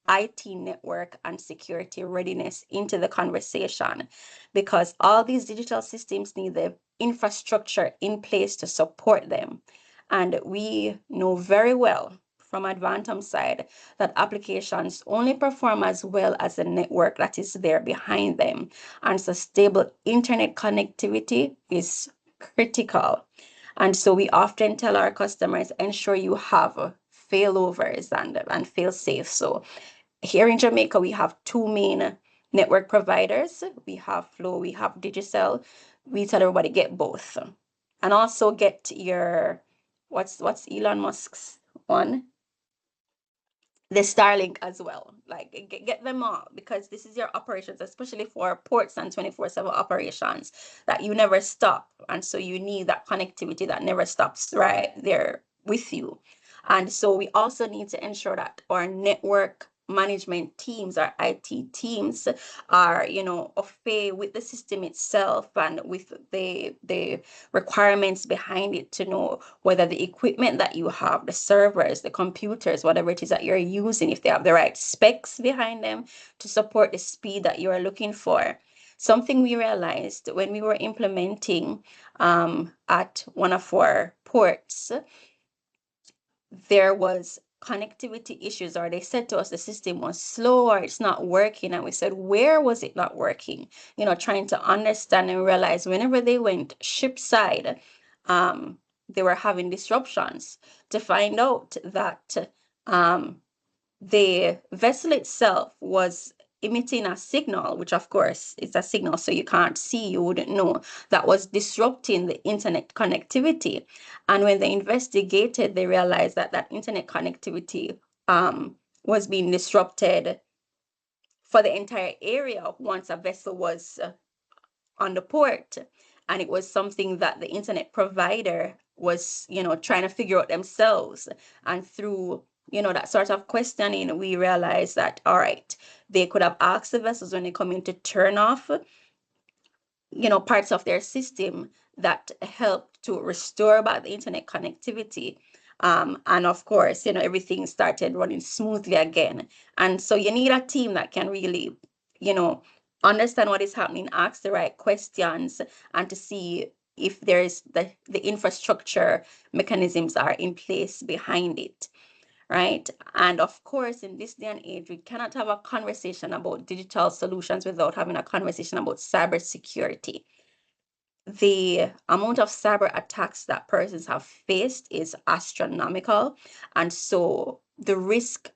IT network and security readiness into the conversation, because all these digital systems need the infrastructure in place to support them. And we know very well from ADVANTUM side that applications only perform as well as the network that is there behind them. And so stable internet connectivity is critical. And so we often tell our customers, ensure you have failovers and fail safe. So here in Jamaica, we have two main network providers. We have Flow, we have Digicel. We tell everybody get both. And also get your, what's Elon Musk's one? The Starlink as well. Like get them all, because this is your operations, especially for ports and 24/7 operations that you never stop. And so you need that connectivity that never stops right there with you. And so we also need to ensure that our network management teams, our IT teams are, of pay with the system itself and with the requirements behind it, to know whether the equipment that you have, the servers, the computers, whatever it is that you're using, if they have the right specs behind them to support the speed that you are looking for. Something we realized when we were implementing at one of our ports, there was connectivity issues, or they said to us the system was slow or it's not working, and we said, where was it not working? Trying to understand and realize whenever they went ship side, they were having disruptions, to find out that the vessel itself was emitting a signal, which of course is a signal, so you can't see, you wouldn't know, that was disrupting the internet connectivity. And when they investigated, they realized that that internet connectivity was being disrupted for the entire area once a vessel was on the port. And it was something that the internet provider was, trying to figure out themselves. And through, that sort of questioning, we realized that, all right, they could have asked the vessels when they come in to turn off, parts of their system that help to restore back the internet connectivity. And of course, everything started running smoothly again. And so you need a team that can really, understand what is happening, ask the right questions, and to see if there's the infrastructure mechanisms are in place behind it. Right. And of course, in this day and age, we cannot have a conversation about digital solutions without having a conversation about cybersecurity. The amount of cyber attacks that persons have faced is astronomical. And so the risk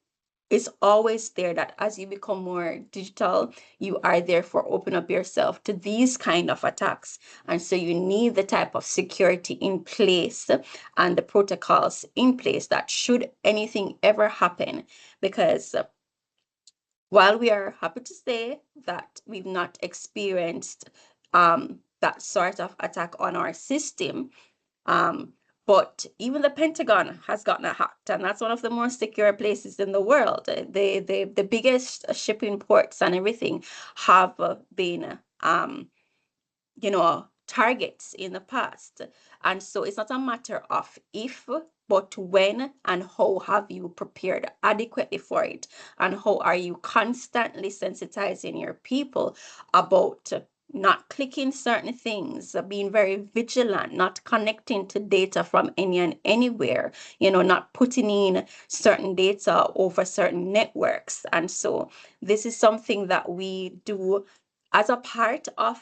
is always there that as you become more digital, you are therefore open up yourself to these kind of attacks. And so you need the type of security in place and the protocols in place that should anything ever happen. Because while we are happy to say that we've not experienced that sort of attack on our system, but even the Pentagon has gotten hacked, and that's one of the most secure places in the world. The biggest shipping ports and everything have been, targets in the past. And so it's not a matter of if, but when and how have you prepared adequately for it, and how are you constantly sensitizing your people about not clicking certain things, being very vigilant, not connecting to data from any and anywhere, not putting in certain data over certain networks. And so this is something that we do as a part of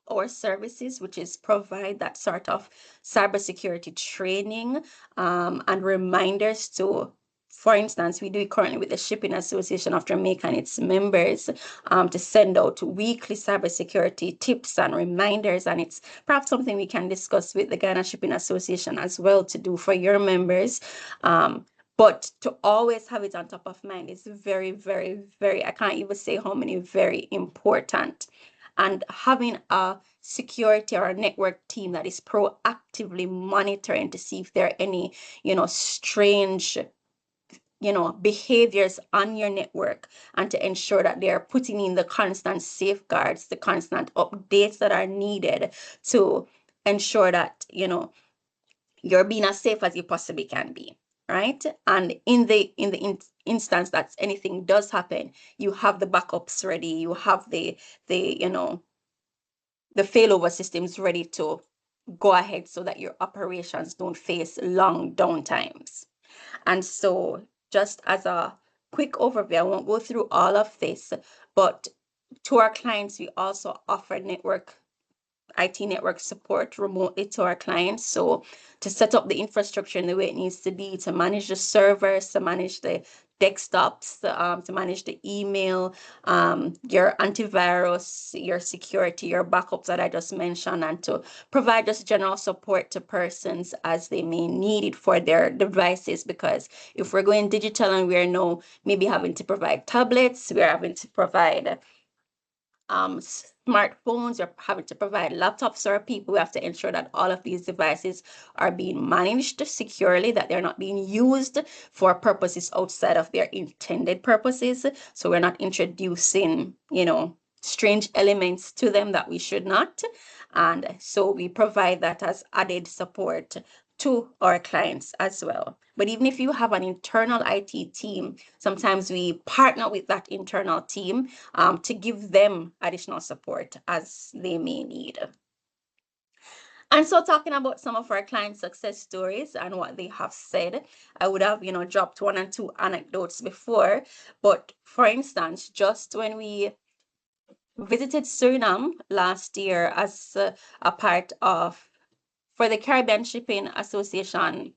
our services, which is provide that sort of cybersecurity training and reminders to, for instance, we do it currently with the Shipping Association of Jamaica and its members to send out weekly cybersecurity tips and reminders. And it's perhaps something we can discuss with the Ghana Shipping Association as well to do for your members. But to always have it on top of mind is very, very, very, I can't even say how many, very important. And having a security or a network team that is proactively monitoring to see if there are any, strange, behaviors on your network, and to ensure that they are putting in the constant safeguards, the constant updates that are needed to ensure that, you're being as safe as you possibly can be. Right. And in the instance that anything does happen, you have the backups ready, you have the failover systems ready to go ahead so that your operations don't face long downtimes. And so just as a quick overview, I won't go through all of this, but to our clients, we also offer IT network support remotely to our clients. So to set up the infrastructure in the way it needs to be, to manage the servers, to manage the desktops, to manage the email, your antivirus, your security, your backups that I just mentioned, and to provide just general support to persons as they may need it for their devices. Because if we're going digital and we're now maybe having to provide tablets, we're having to provide smartphones, you're having to provide laptops to our people. We have to ensure that all of these devices are being managed securely, that they're not being used for purposes outside of their intended purposes. So we're not introducing, strange elements to them that we should not. And so we provide that as added support to our clients as well. But even if you have an internal IT team, sometimes we partner with that internal team to give them additional support as they may need. And so talking about some of our client success stories and what they have said, I would have, dropped one and two anecdotes before. But for instance, just when we visited Suriname last year as a part of, for the Caribbean Shipping Association,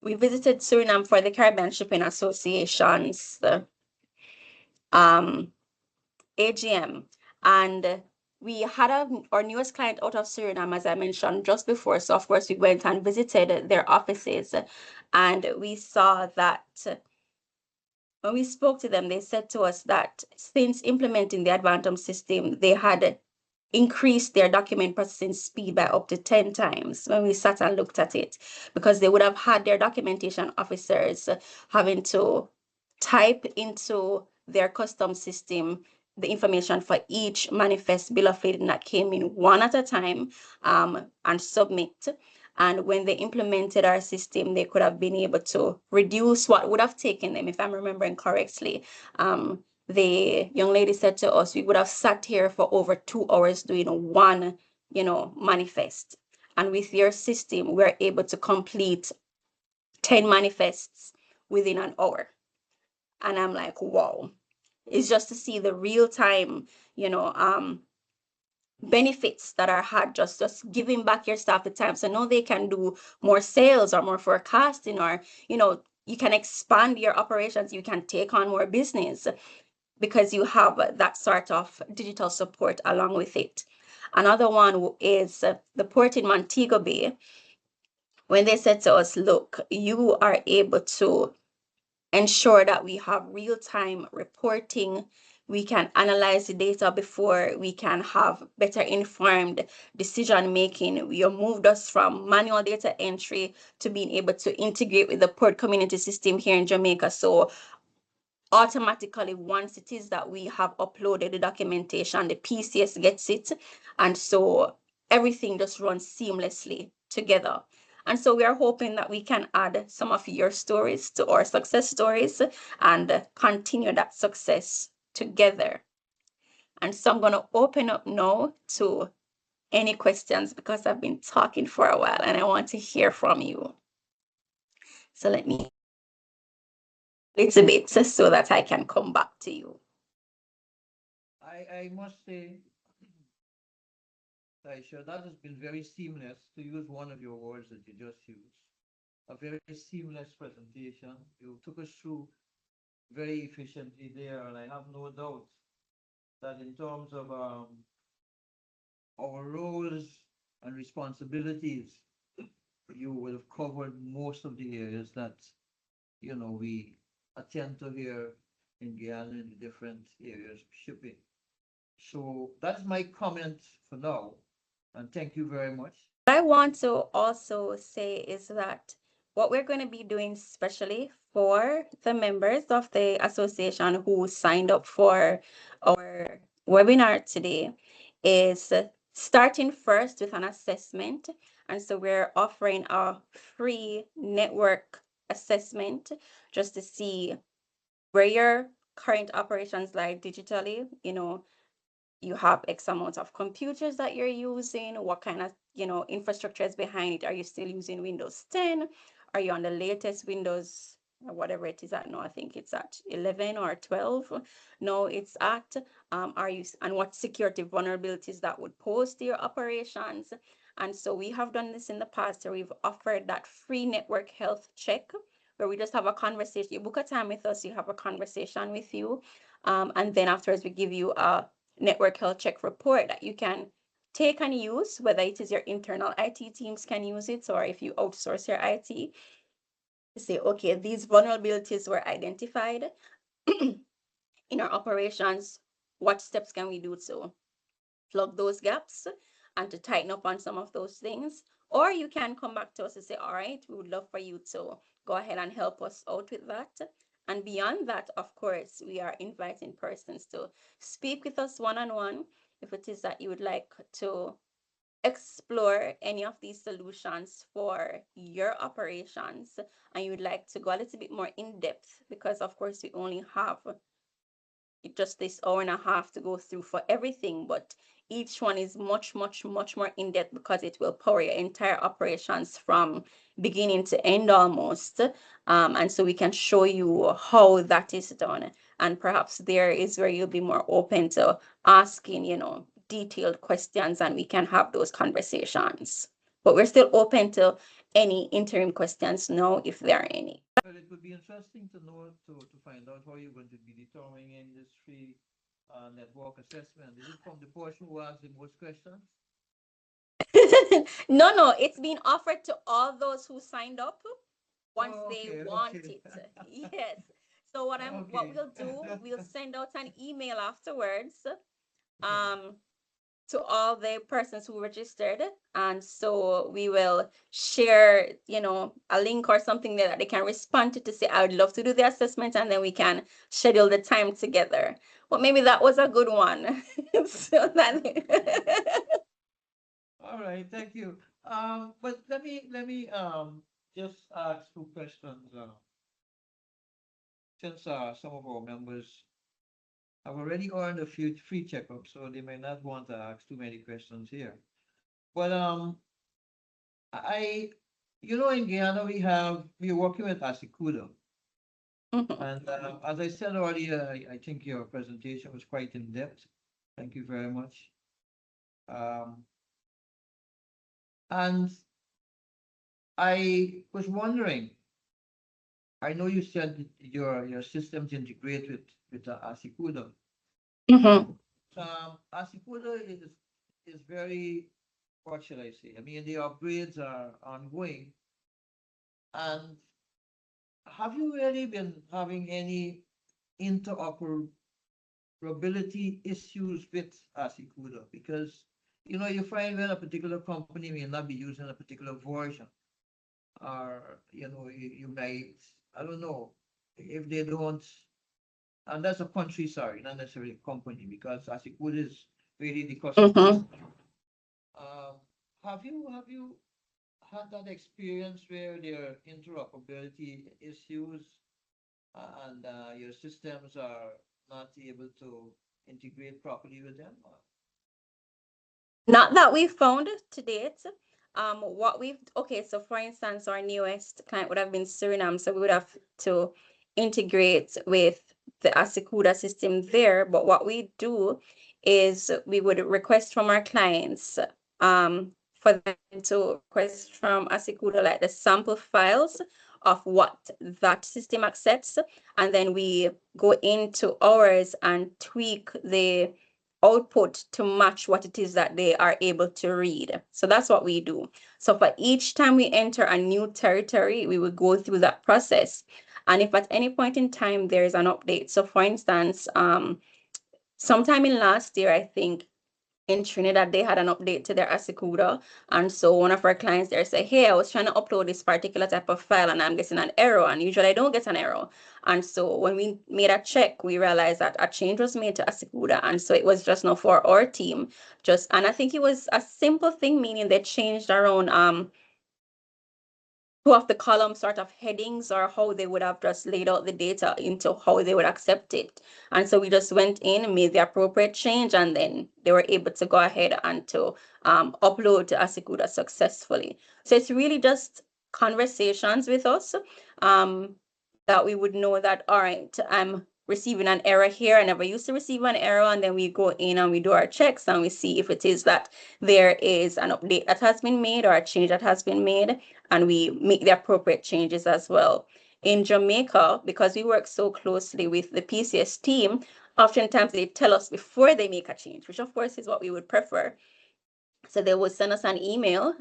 we visited Suriname for the Caribbean Shipping Association's AGM, and we had our newest client out of Suriname, as I mentioned just before. So of course we went and visited their offices, and we saw that when we spoke to them, they said to us that since implementing the ADVANTUM system, they had increased their document processing speed by up to 10 times when we sat and looked at it, because they would have had their documentation officers having to type into their custom system the information for each manifest bill of lading that came in one at a time and submit. And when they implemented our system, they could have been able to reduce what would have taken them, if I'm remembering correctly. The young lady said to us, we would have sat here for over 2 hours doing one, manifest. And with your system, we're able to complete 10 manifests within an hour. And I'm like, wow. It's just to see the real time, benefits that are had just giving back your staff the time. So now they can do more sales or more forecasting, or, you can expand your operations, you can take on more business because you have that sort of digital support along with it. Another one is the port in Montego Bay. When they said to us, look, you are able to ensure that we have real-time reporting. We can analyze the data before we can have better informed decision making. We have moved us from manual data entry to being able to integrate with the port community system here in Jamaica. So automatically, once it is that we have uploaded the documentation, the PCS gets it. And so everything just runs seamlessly together. And so we are hoping that we can add some of your stories to our success stories and continue that success together. And so I'm going to open up now to any questions because I've been talking for a while and I want to hear from you. So let me a little bit so that I can come back to you. I must say, Taisha, that has been very seamless, to use one of your words that you just used. A very seamless presentation. You took us through very efficiently there, and I have no doubt that in terms of our roles and responsibilities, you would have covered most of the areas that, we attend to here in Guyana in the different areas of shipping. So that's my comment for now, and thank you very much. What I want to also say is that what we're going to be doing specially for the members of the association who signed up for our webinar today is starting first with an assessment. And so we're offering a free network assessment just to see where your current operations lie digitally, you have X amount of computers that you're using, what kind of, infrastructure is behind it. Are you still using Windows 10? Are you on the latest Windows, whatever it is at now? I think it's at 11 or 12. No, it's at, and what security vulnerabilities that would pose to your operations. And so we have done this in the past where we've offered that free network health check where we just have a conversation. You book a time with us, you have a conversation with you. And then afterwards, we give you a network health check report that you can take and use, whether it is your internal IT teams can use it, or if you outsource your IT, say, okay, these vulnerabilities were identified in our operations. What steps can we do to plug those gaps and to tighten up on some of those things? Or you can come back to us and say, all right, we would love for you to go ahead and help us out with that. And beyond that, of course, we are inviting persons to speak with us one-on-one if it is that you would like to explore any of these solutions for your operations and you would like to go a little bit more in depth, because of course we only have just this hour and a half to go through for everything, but each one is much, much, much more in depth because it will power your entire operations from beginning to end almost. And so we can show you how that is done. And perhaps there is where you'll be more open to asking, detailed questions and we can have those conversations. But we're still open to any interim questions now if there are any. Well, it would be interesting to know to find out how you're going to be determining industry network assessment. Is it from the person who asks the most questions? No, it's been offered to all those who signed up once Oh, they okay, want okay. it. Yes. So what Okay. we'll do, we'll send out an email afterwards um to all the persons who registered, and so we will share, a link or something there that they can respond to say, I would love to do the assessment, and then we can schedule the time together. Well, maybe that was a good one. So that All right, thank you. But let me just ask two questions. Since some of our members have already earned a few free checkups, so they may not want to ask too many questions here. But I, in Guyana we're working with Asikuda, Mhm. and as I said earlier, I think your presentation was quite in depth. Thank you very much. Um, and I was wondering, I know you said that your systems integrate with Asikuda. Mhm. Asikuda is very, what shall I say? I mean, the upgrades are ongoing. And have you really been having any interoperability issues with Asikuda? Because you find when a particular company may not be using a particular version, or you might, I don't know, if they don't. And that's a country, sorry, not necessarily a company, because Asikood is really the customer. Mhm. Um, have you had that experience where there are interoperability issues and your systems are not able to integrate properly with them? Not that we found to date. What we've okay, so for instance, our newest client would have been Suriname, so we would have to integrate with the Asikuda system there. But what we do is we would request from our clients for them to request from Asikuda like the sample files of what that system accepts, and then we go into ours and tweak the output to match what it is that they are able to read. So that's what we do. So for each time we enter a new territory, we will go through that process. And if at any point in time there is an update, so for instance, sometime in last year, I think in Trinidad, they had an update to their Asikuda. And so one of our clients there said, hey, I was trying to upload this particular type of file and I'm getting an error. And usually I don't get an error. And so when we made a check, we realized that a change was made to Asikuda. And so it was just now for our team. And I think it was a simple thing, meaning they changed around two of the column sort of headings or how they would have just laid out the data into how they would accept it. And so we just went in and made the appropriate change, and then they were able to go ahead and to upload to Asikuda successfully. So it's really just conversations with us that we would know that, all right, I'm receiving an error here. I never used to receive an error. And then we go in and we do our checks and we see if it is that there is an update that has been made or a change that has been made, and we make the appropriate changes as well. In Jamaica, because we work so closely with the PCS team, oftentimes they tell us before they make a change, which of course is what we would prefer. So they would send us an email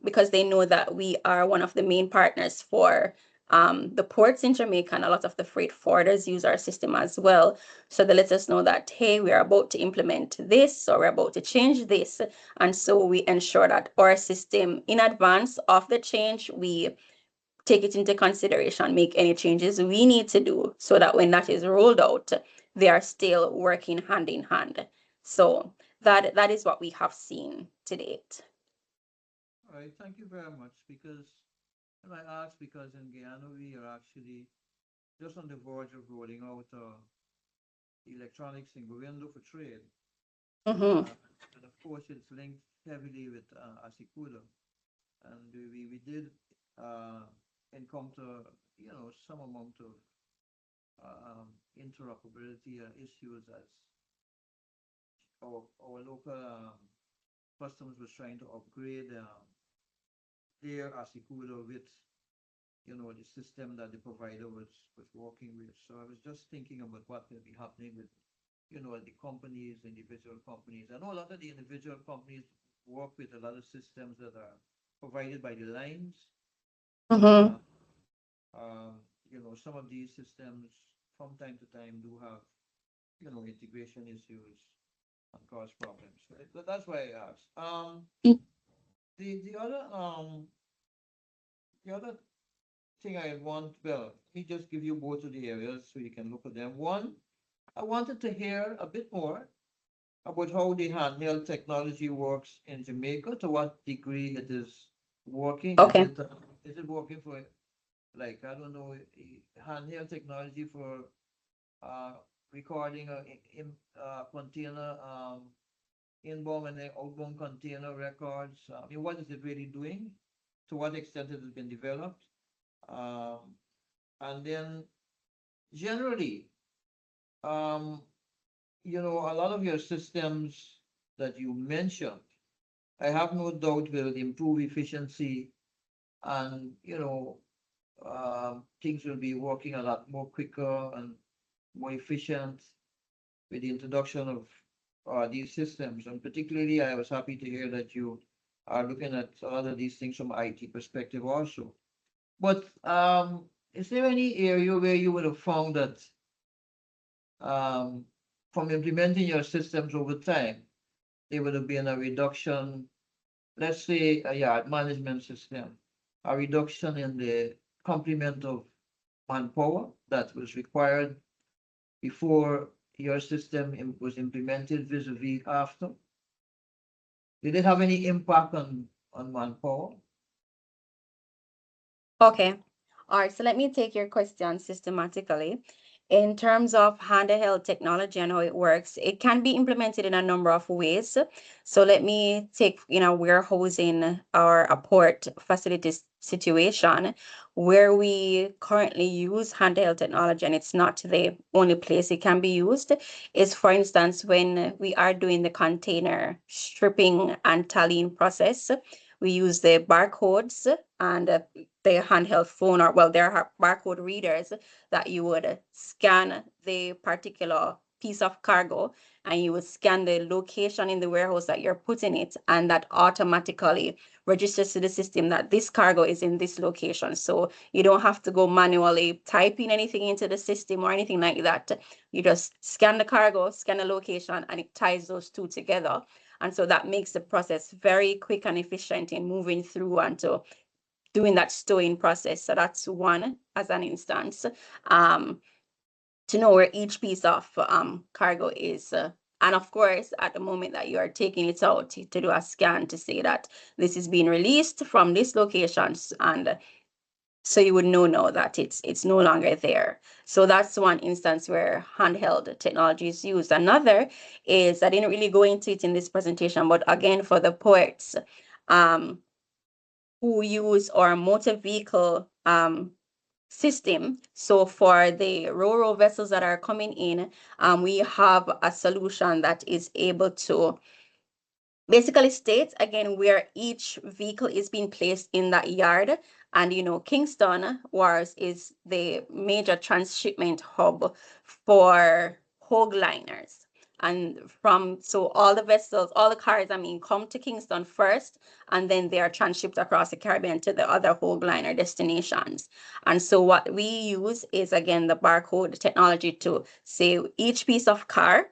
because they know that we are one of the main partners for the ports in Jamaica, and a lot of the freight forwarders use our system as well. So they let us know that, hey, we are about to implement this or we're about to change this. And so we ensure that our system, in advance of the change, we take it into consideration, make any changes we need to do so that when that is rolled out, they are still working hand in hand. So that is what we have seen to date. All right, thank you very much. Because, and I asked because in Guyana we are actually just on the verge of rolling out electronic single window for trade. Mm-hmm. And of course, it's linked heavily with Asikuda. And we did encounter, some amount of interoperability issues as our local customs was trying to upgrade their Asikuda with, the system that the provider was working with. So I was just thinking about what will be happening with, the companies, individual companies. I know a lot of the individual companies work with a lot of systems that are provided by the lines. Mm-hmm. Some of these systems from time to time do have, integration issues and cause problems. So that's why I asked. The the other um the other thing I want, well, let me just give you both of the areas so you can look at them. One, I wanted to hear a bit more about how the handheld technology works in Jamaica, to what degree it is working. Okay. Is it working for, like, I don't know, handheld technology for uh, recording container inbound and outbound container records? I mean, what is it really doing? To what extent has it been developed? Um, and then generally, um, a lot of your systems that you mentioned, I have no doubt will improve efficiency and, things will be working a lot more quicker and more efficient with the introduction of these systems. And particularly, I was happy to hear that you are looking at a lot of these things from IT perspective also. But is there any area where you would have found that um, from implementing your systems over time, there would have been a reduction, let's say a yard management system, a reduction in the complement of manpower that was required before your system was implemented vis-a-vis after? Did it have any impact on manpower? Okay. All right. So let me take your question systematically. In terms of handheld technology and how it works, it can be implemented in a number of ways. So let me take, warehousing or a port facility situation where we currently use handheld technology, and it's not the only place it can be used, is for instance when we are doing the container stripping and tallying process. We use the barcodes and the handheld phone, or well, there are barcode readers that you would scan the particular piece of cargo, and you would scan the location in the warehouse that you're putting it, and that automatically registers to the system that this cargo is in this location. So you don't have to go manually typing anything into the system or anything like that. You just scan the cargo, scan the location, and it ties those two together. And so that makes the process very quick and efficient in moving through and to doing that stowing process. So that's one as an instance, to know where each piece of cargo is. And of course, at the moment that you are taking it out, to do a scan to say that this is being released from this location, and so you would know now that it's no longer there. So that's one instance where handheld technology is used. Another is, I didn't really go into it in this presentation, but again, for the ports, um, who use our motor vehicle system. So for the ro-ro vessels that are coming in, we have a solution that is able to basically states again where each vehicle is being placed in that yard. And Kingston Wharves is the major transshipment hub for hog liners. And so all the vessels, all the cars, come to Kingston first, and then they are transshipped across the Caribbean to the other hog liner destinations. And so what we use is again the barcode technology to say each piece of car,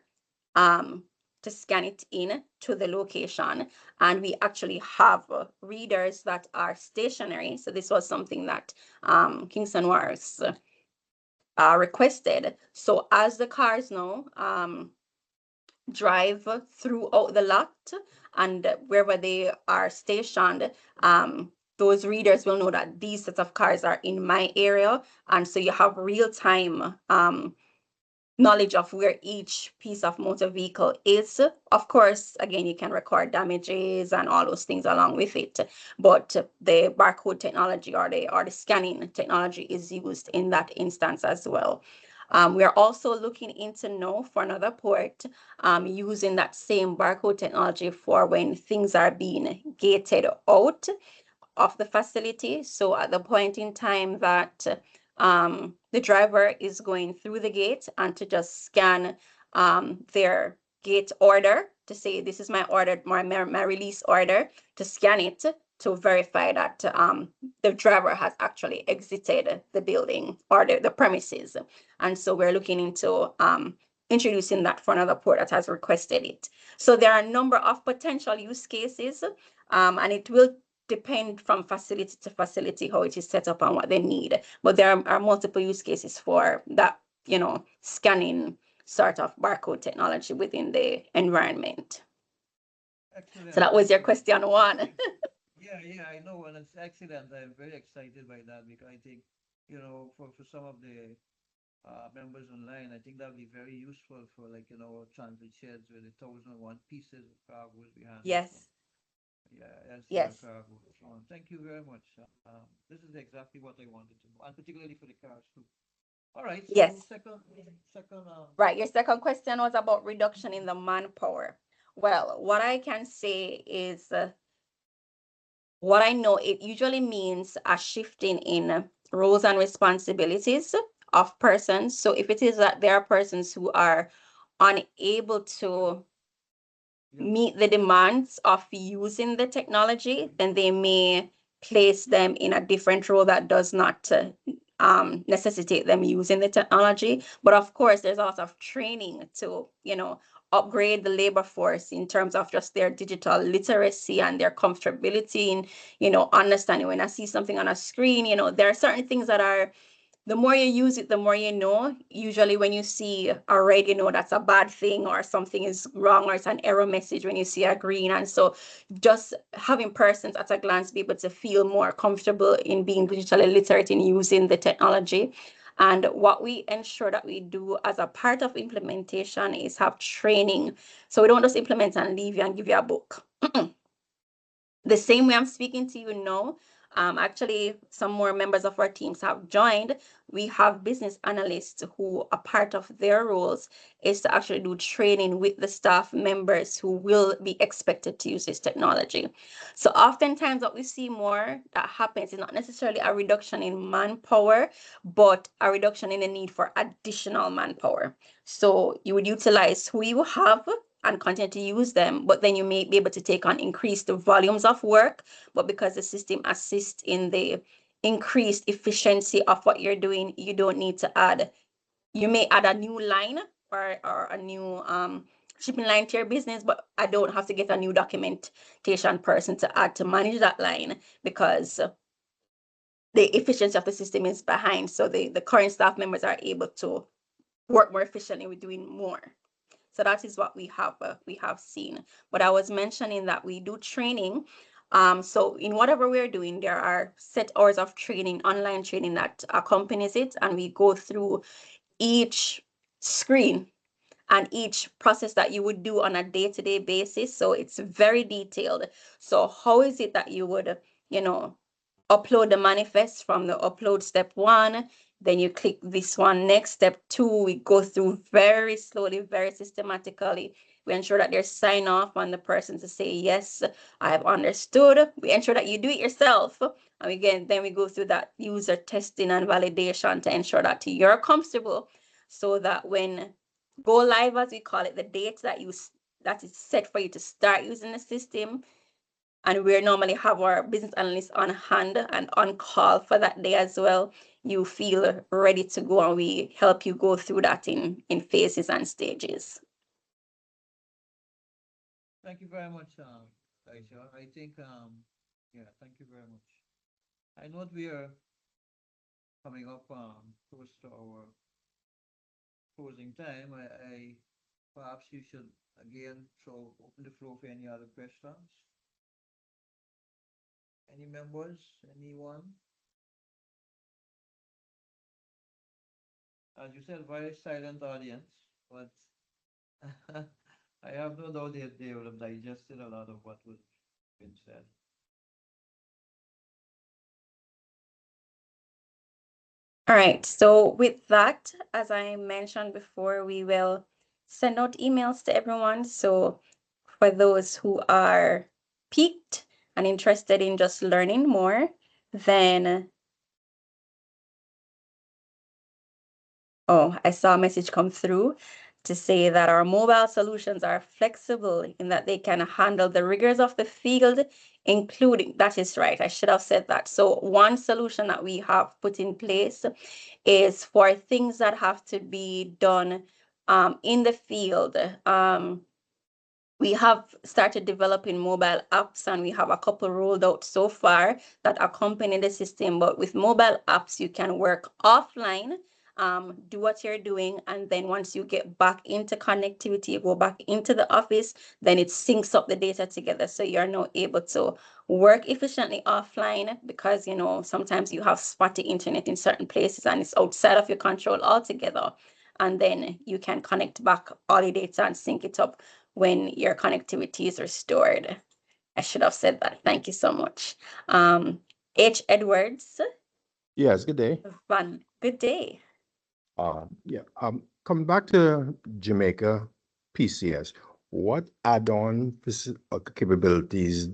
um, to scan it in to the location. And we actually have readers that are stationary. So this was something that Kingston Wharves requested. So as the cars now drive throughout the lot and wherever they are stationed, those readers will know that these sets of cars are in my area. And so you have real time knowledge of where each piece of motor vehicle is. Of course, again, you can record damages and all those things along with it, but the barcode technology or the scanning technology is used in that instance as well. We are also looking into now for another port, using that same barcode technology for when things are being gated out of the facility. So at the point in time that the driver is going through the gate, and to just scan their gate order to say, this is my order, my release order, to scan it to verify that the driver has actually exited the building or the premises. And so we're looking into introducing that for another port that has requested it. So there are a number of potential use cases, and it will depend from facility to facility how it is set up and what they need. But there are multiple use cases for that, scanning sort of barcode technology within the environment. So Excellent, that was your excellent. question one. Yeah, yeah, I know, and it's excellent. I'm very excited by that because I think, for some of the members online, I think that would be very useful for like, transit sheds where the 1,001 pieces of cargoes we handle from. Yes, Yeah, LCL yes, cargo. Thank you very much. This is exactly what I wanted to know, and particularly for the cars too. All right, so yes. second, Right. Your second question was about reduction in the manpower. Well, what I can say is, what I know, it usually means a shifting in roles and responsibilities of persons. So if it is that there are persons who are unable to yeah, meet the demands of using the technology, then they may place them in a different role that does not necessitate them using the technology. But of course, there's a lot of training to, upgrade the labor force in terms of just their digital literacy and their comfortability in, understanding when I see something on a screen, there are certain things that are the more you use it, the more you know. Usually when you see a red, you know that's a bad thing or something is wrong or it's an error message when you see a green. And so just having persons at a glance be able to feel more comfortable in being digitally literate in using the technology. And what we ensure that we do as a part of implementation is have training. So we don't just implement and leave you and give you a book. The same way I'm speaking to you now, actually, some more members of our teams have joined. We have business analysts who a part of their roles is to actually do training with the staff members who will be expected to use this technology. So oftentimes what we see more that happens is not necessarily a reduction in manpower, but a reduction in the need for additional manpower. So you would utilize who you have and continue to use them, but then you may be able to take on increased volumes of work, but because the system assists in the increased efficiency of what you're doing, you don't need to add. You may add a new line or a new shipping line to your business, but I don't have to get a new documentation person to add to manage that line because the efficiency of the system is behind. So the current staff members are able to work more efficiently with doing more. So that is what we have seen. But I was mentioning that we do training. So in whatever we're doing, there are set hours of training, online training that accompanies it, and we go through each screen and each process that you would do on a day-to-day basis. So it's very detailed. So how is it that you would, upload the manifest from the upload step 1, then you click this one next, step 2, we go through very slowly, very systematically. We ensure that there's sign off on the person to say, yes, I have understood. We ensure that you do it yourself. And again, then we go through that user testing and validation to ensure that you're comfortable so that when go live, as we call it, the date that is set for you to start using the system, and we normally have our business analysts on hand and on call for that day as well, you feel ready to go, and we help you go through that in phases and stages. Thank you very much, Aisha. I think, yeah, thank you very much. I know we are coming up close to our closing time. I perhaps you should again open the floor for any other questions. Any members? Anyone? As you said, very silent audience, but I have no doubt they will have digested a lot of what was been said. All right, so with that, as I mentioned before, we will send out emails to everyone. So for those who are piqued and interested in just learning more, then I saw a message come through to say that our mobile solutions are flexible in that they can handle the rigors of the field, including, that is right, I should have said that. So one solution that we have put in place is for things that have to be done in the field. We have started developing mobile apps, and we have a couple rolled out so far that accompany the system. But with mobile apps, you can work offline, do what you're doing, and then once you get back into connectivity, you go back into the office, then it syncs up the data together. So you're now able to work efficiently offline because, sometimes you have spotty internet in certain places and it's outside of your control altogether. And then you can connect back all your data and sync it up when your connectivity is restored. I should have said that. Thank you so much. H. Edwards. Yes, good day. Good day. Yeah. Coming back to Jamaica PCS, what add-on capabilities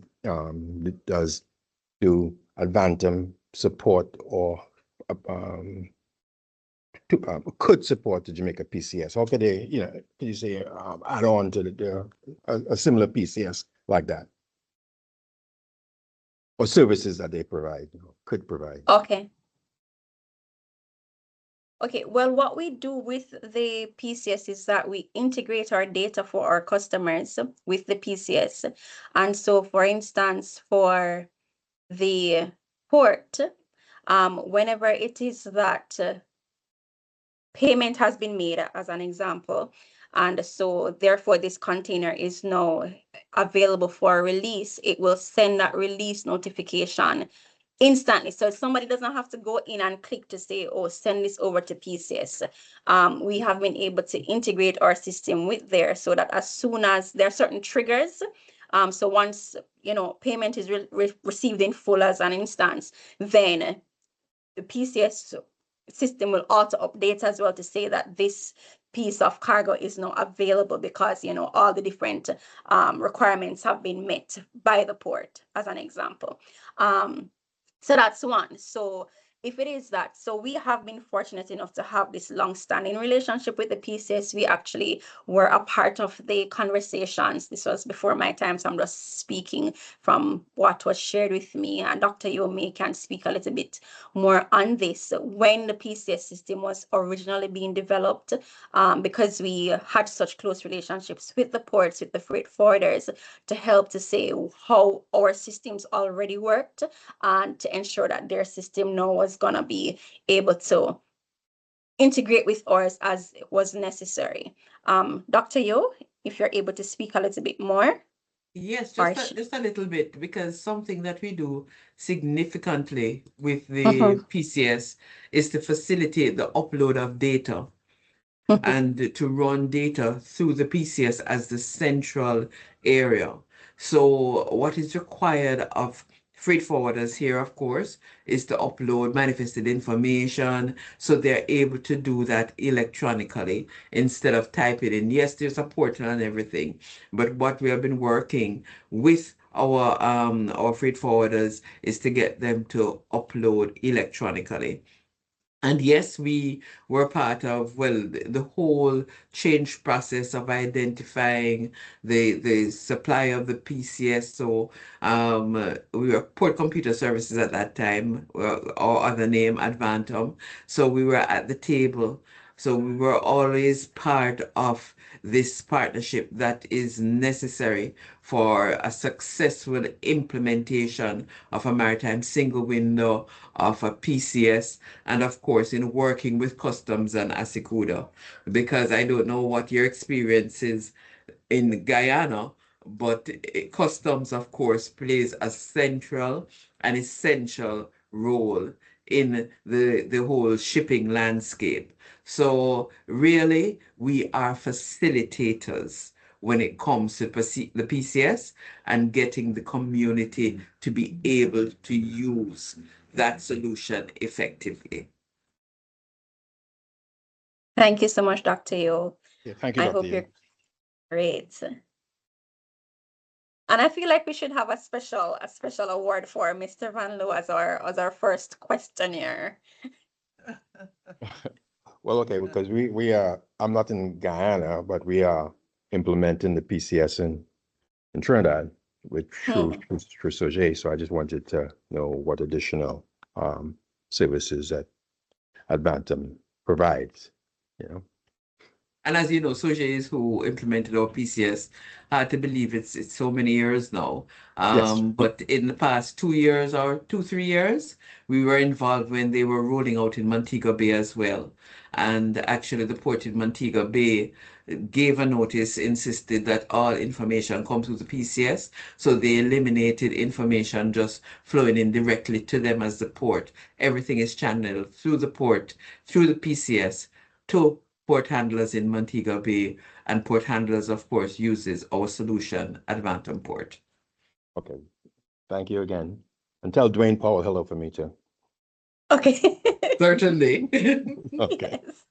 does ADVANTUM support or could support the Jamaica PCS? How could they, can you say add on to a similar PCS like that? Or services that they provide, could provide? Okay. Well, what we do with the PCS is that we integrate our data for our customers with the PCS. And so, for instance, for the port, Whenever it is that payment has been made, as an example, and so therefore this container is now available for release, it will send that release notification instantly. So somebody doesn't have to go in and click to say, oh, send this over to PCS. We have been able to integrate our system with there so that as soon as there are certain triggers, so once, you know, payment is received in full as an instance, then the PCS system will auto update as well to say that this piece of cargo is now available because, you know, all the different requirements have been met by the port, as an example. So that's one. So if it is that, so we have been fortunate enough to have this long-standing relationship with the PCS. We actually were a part of the conversations. This was before my time, so I'm just speaking from what was shared with me. And Dr. Yomi can speak a little bit more on this. When the PCS system was originally being developed, because we had such close relationships with the ports, with the freight forwarders, to help to say how our systems already worked and to ensure that their system now was going to be able to integrate with ours as was necessary. Dr. Yo, if you're able to speak a little bit more. Yes, Or just a little bit, because something that we do significantly with the Mhm. PCS is to facilitate the upload of data and to run data through the PCS as the central area. So what is required of freight forwarders here, of course, is to upload manifested information so they're able to do that electronically instead of typing in. Yes, there's a portal and everything, but what we have been working with our freight forwarders is to get them to upload electronically. And yes, we were part of, well, the whole change process of identifying the supply of the PCS. So we were Port Computer Services at that time, or other name, ADVANTUM. So we were at the table. So we were always part of this partnership that is necessary for a successful implementation of a maritime single window of a PCS, and of course in working with customs and Asikuda, because I don't know what your experience is in Guyana, but customs, of course, plays a central and essential role in the whole shipping landscape. So really, we are facilitators when it comes to the PCS and getting the community to be able to use that solution effectively. Thank you so much, Dr. Yo. Yeah, thank you, I Dr. hope Yo. you're great. And I feel like we should have a special award for Mr. Van Loo as our first questionnaire. Well, okay, because we are, I'm not in Guyana, but we are implementing the PCS in Trinidad with through SAG. So I just wanted to know what additional services that ADVANTUM provides, you know. And as you know, Soja who implemented our PCS. Hard to believe it's so many years now. Yes. But in the past 2 years or 3 years, we were involved when they were rolling out in Montego Bay as well. And actually, the port in Montego Bay gave a notice, insisted that all information comes through the PCS. So they eliminated information just flowing in directly to them as the port. Everything is channeled through the port, through the PCS to port handlers in Montego Bay, and port handlers, of course, uses our solution, ADVANTUM Port. Okay. Thank you again. And tell Dwayne Powell hello for me too. Okay. Certainly. Okay. Yes.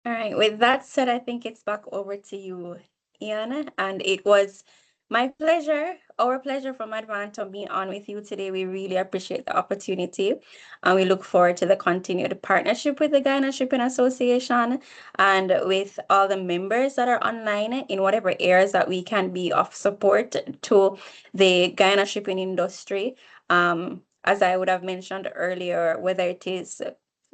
All right. With that said, I think it's back over to you, Ian. And it was my pleasure, our pleasure from ADVANTUM being on with you today. We really appreciate the opportunity. And we look forward to the continued partnership with the Guyana Shipping Association and with all the members that are online in whatever areas that we can be of support to the Guyana shipping industry. As I would have mentioned earlier, whether it is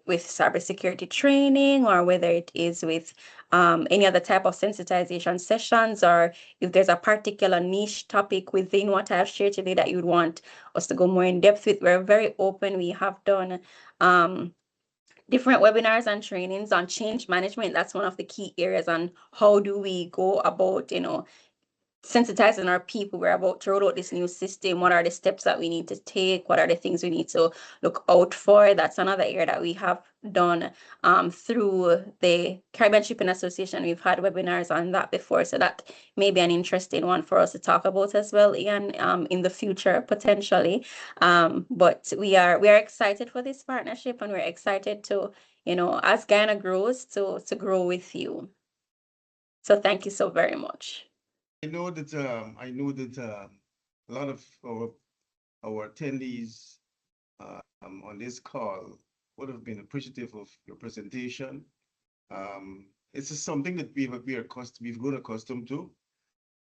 with cybersecurity training, or whether it is with any other type of sensitization sessions, or if there's a particular niche topic within what I've shared today that you'd want us to go more in depth with, we're very open. We have done different webinars and trainings on change management. That's one of the key areas on how do we go about, sensitizing our people. We're about to roll out this new system. What are the steps that we need to take? What are the things we need to look out for? That's another area that we have done through the Caribbean Shipping Association. We've had webinars on that before, so that may be an interesting one for us to talk about as well, Ian, in the future potentially. But we are excited for this partnership, and we're excited to, as Guyana grows, to grow with you. So thank you so very much. I know that a lot of our attendees on this call would have been appreciative of your presentation. It's just something that we've grown accustomed to.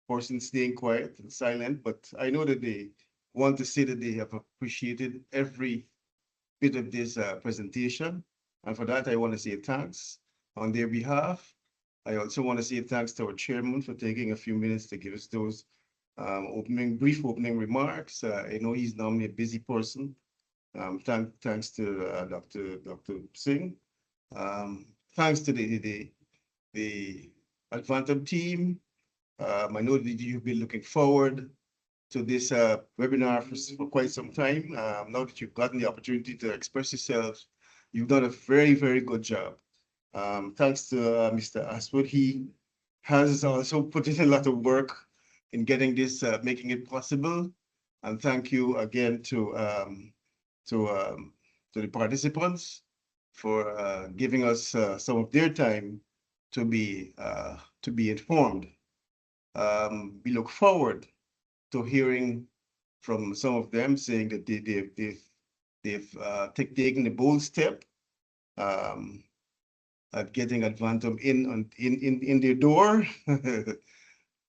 Person staying quiet and silent, but I know that they want to say that they have appreciated every bit of this presentation, and for that I want to say thanks on their behalf. I also want to say thanks to our chairman for taking a few minutes to give us those brief opening remarks. I know he's normally a busy person. Thanks to Dr. Singh. Thanks to the ADVANTUM team. I know that you've been looking forward to this webinar for quite some time. Now that you've gotten the opportunity to express yourselves, you've done a very, very good job. Thanks to Mr. Aswood. He has also put in a lot of work in getting this, making it possible. And thank you again to the participants for giving us some of their time to be informed. We look forward to hearing from some of them saying that they've taken a bold step at getting ADVANTUM in their door.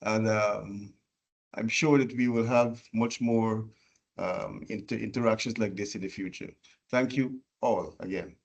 And I'm sure that we will have much more interactions like this in the future. Thank you all again.